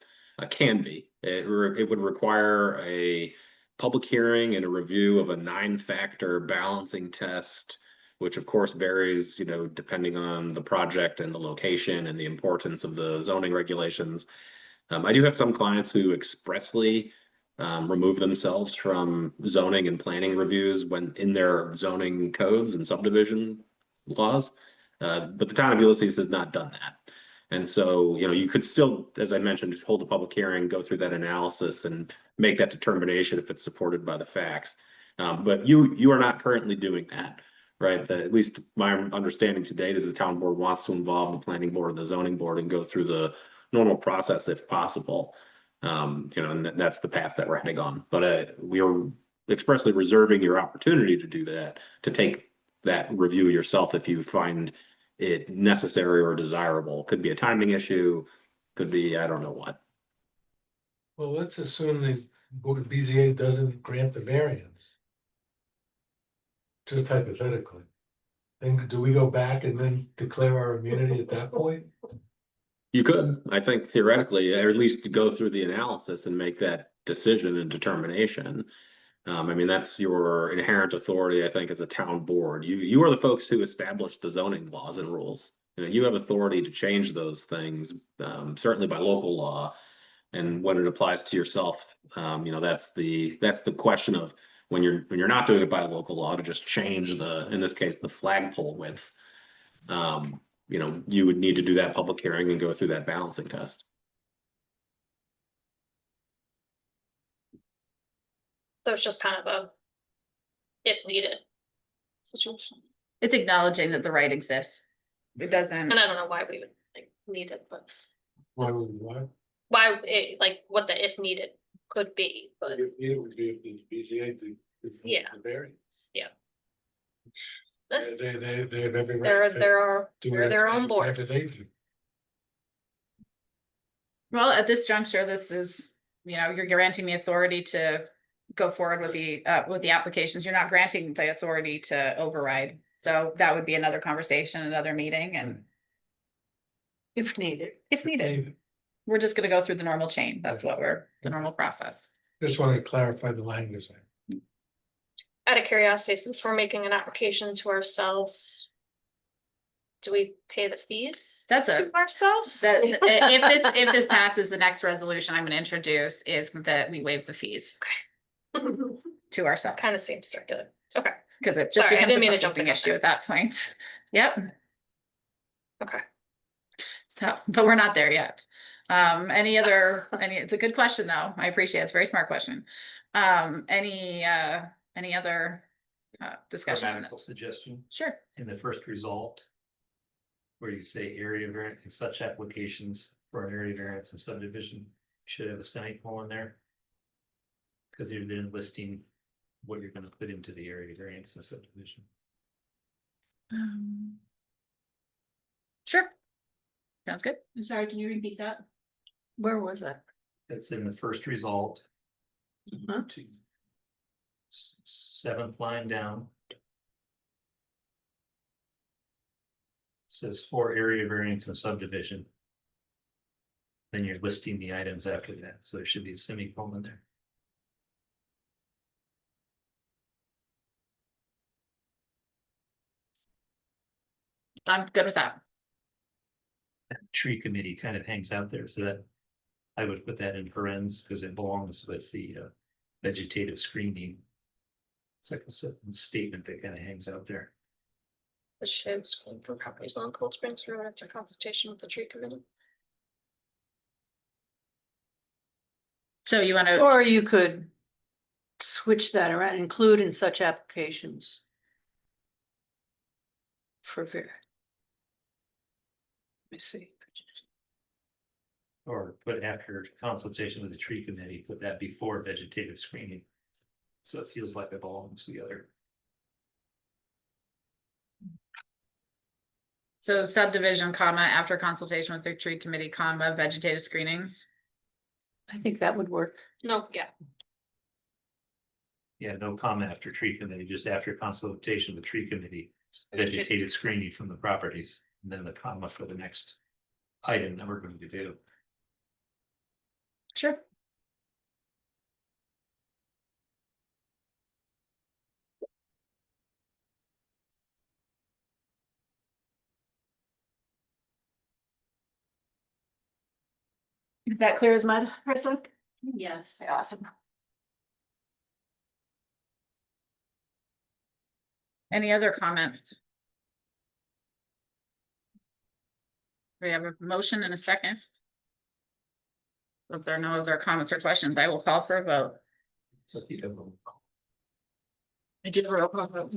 Can be. It would require a public hearing and a review of a 9-factor balancing test, which of course varies, depending on the project and the location and the importance of the zoning regulations. I do have some clients who expressly remove themselves from zoning and planning reviews when in their zoning codes and subdivision laws. But the town of Ulysses has not done that. And so, you could still, as I mentioned, hold a public hearing, go through that analysis and make that determination if it's supported by the facts. But you are not currently doing that, right? At least my understanding to date is the town board wants to involve the planning board and the zoning board and go through the normal process if possible. And that's the path that we're heading on. But we are expressly reserving your opportunity to do that, to take that review yourself if you find it necessary or desirable. Could be a timing issue, could be, I don't know what. Well, let's assume the BZA doesn't grant the variance. Just hypothetically. Then do we go back and then declare our immunity at that point? You could, I think theoretically, or at least go through the analysis and make that decision and determination. I mean, that's your inherent authority, I think, as a town board. You are the folks who established the zoning laws and rules. You have authority to change those things, certainly by local law. And when it applies to yourself, that's the question of when you're not doing it by local law, to just change in this case, the flagpole width. You would need to do that public hearing and go through that balancing test. So it's just kind of a if needed situation. It's acknowledging that the right exists. It doesn't. And I don't know why we would need it, but Why would we what? why it what the if needed could be, but It would be if the BZA did the variance. Yeah. That's, They have every right. they're their own board. Whatever they do. Well, at this juncture, this is, you're granting me authority to go forward with the applications. You're not granting the authority to override. So that would be another conversation, another meeting, and If needed. if needed, we're just gonna go through the normal chain. That's what the normal process. Just want to clarify the language there. Out of curiosity, since we're making an application to ourselves, do we pay the fees That's to ourselves? If this passes, the next resolution I'm gonna introduce is that we waive the fees to ourselves. Kind of seems circular. Okay, Because it just Sorry, I becomes didn't a mean to jump jumping in issue at that point. Yep. okay. So, but we're not there yet. It's a good question though. I appreciate it. It's a very smart question. Any other discussion on Grammatical this? suggestion Sure. in the first result. Where you say area variance and such applications for an area variance and subdivision should have a semicolon there. Because you're then listing what you're gonna put into the area variance and subdivision. Sure. Sounds good. I'm sorry, can you repeat that? Where was that? That's in the first result. Uh-huh. To seventh line down. Says for area variance and subdivision. Then you're listing the items after that, so there should be a semicolon there. I'm good with that. That tree committee kind of hangs out there, so that I would put that in parentheses because it belongs with the vegetative screening. It's like a certain statement that kind of hangs out there. The shared screen for properties along Cold Springs Road after consultation with the tree committee. So you want to, Or you could switch that around, include in such applications. For ver. Let me see. Or put after consultation with the tree committee, put that before vegetative screening. So it feels like it belongs together. so subdivision, comma, after consultation with the tree committee, comma, vegetative screenings. I think that would work. No, yeah, Yeah, no comment after tree committee, just after consultation with tree committee, vegetative screening from the properties, and then the comma for the next item that we're going to do. Sure. Is that clear as mud, Krista? Yes. Awesome. Any other comments? We have a motion and a second. If there are no other comments or questions, I will call for a vote. So you know, I did a roll call vote.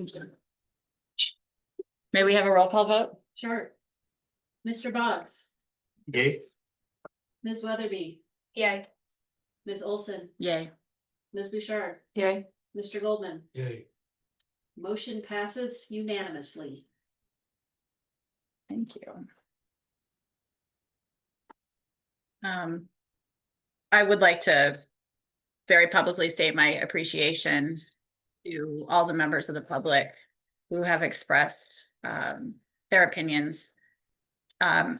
May we have a roll call vote? Sure. Mr. Boggs, yay, Ms. Weatherby, yay. Ms. Olson, Yay. Ms. Bouchard, Yay. Mr. Goldman. Yay. Motion passes unanimously. Thank you. I would like to very publicly state my appreciation to all the members of the public who have expressed their opinions. I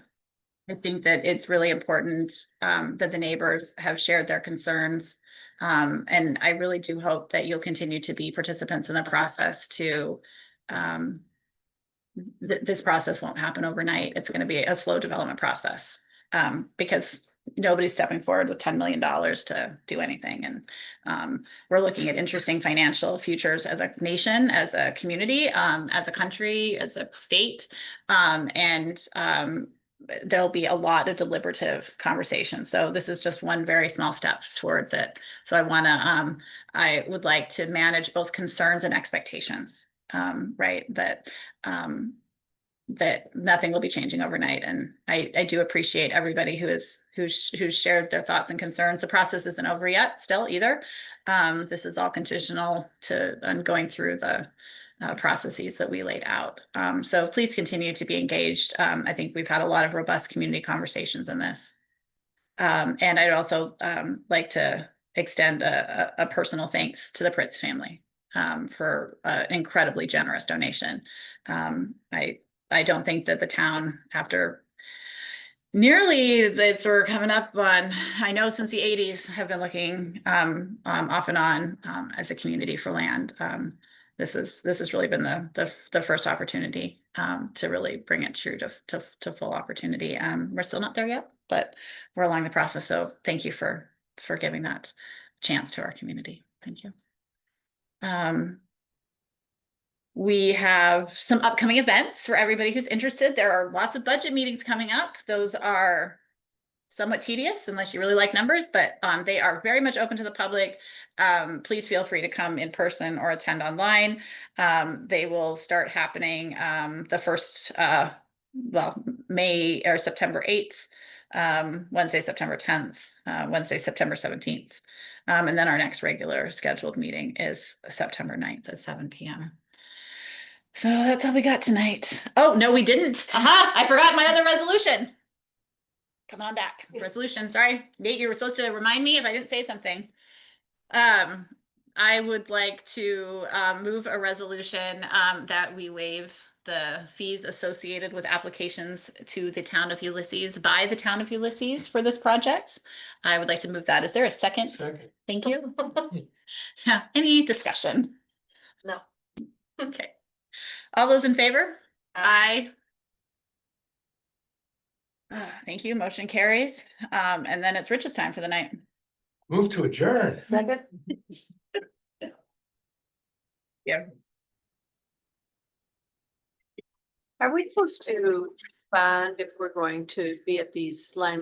think that it's really important that the neighbors have shared their concerns. And I really do hope that you'll continue to be participants in the process to this process won't happen overnight. It's going to be a slow development process because nobody's stepping forward with $10 million to do anything. And we're looking at interesting financial futures as a nation, as a community, as a country, as a state. There'll be a lot of deliberative conversation. So this is just one very small step towards it. So I would like to manage both concerns and expectations, right? That nothing will be changing overnight. And I do appreciate everybody who's shared their thoughts and concerns. The process isn't over yet still either. This is all conditional on going through the processes that we laid out. So please continue to be engaged. I think we've had a lot of robust community conversations in this. And I'd also like to extend a personal thanks to the Pritz family for an incredibly generous donation. I don't think that the town, after nearly that's we're coming up on, I know since the 80s have been looking off and on as a community for land. This has really been the first opportunity to really bring it true to full opportunity. We're still not there yet, but we're along the process. So thank you for giving that chance to our community. Thank you. We have some upcoming events for everybody who's interested. There are lots of budget meetings coming up. Those are somewhat tedious unless you really like numbers, but they are very much open to the public. Please feel free to come in person or attend online. They will start happening the first, May or September 8th Wednesday, September 10th, Wednesday, September 17th. And then our next regular scheduled meeting is September 9th at 7 p.m. So that's all we got tonight. Oh, no, we didn't. Aha, I forgot my other resolution. Come on back. Resolution, sorry. Nate, you were supposed to remind me if I didn't say something. I would like to move a resolution that we waive the fees associated with applications to the town of Ulysses by the town of Ulysses for this project. I would like to move that. Is there a second? Second. Thank you. Yeah, any discussion? No. Okay. All those in favor? Aye. Thank you. Motion carries. And then it's Rich's time for the night. Move to adjourn. Second. Yeah. Are we supposed to respond if we're going to be at these land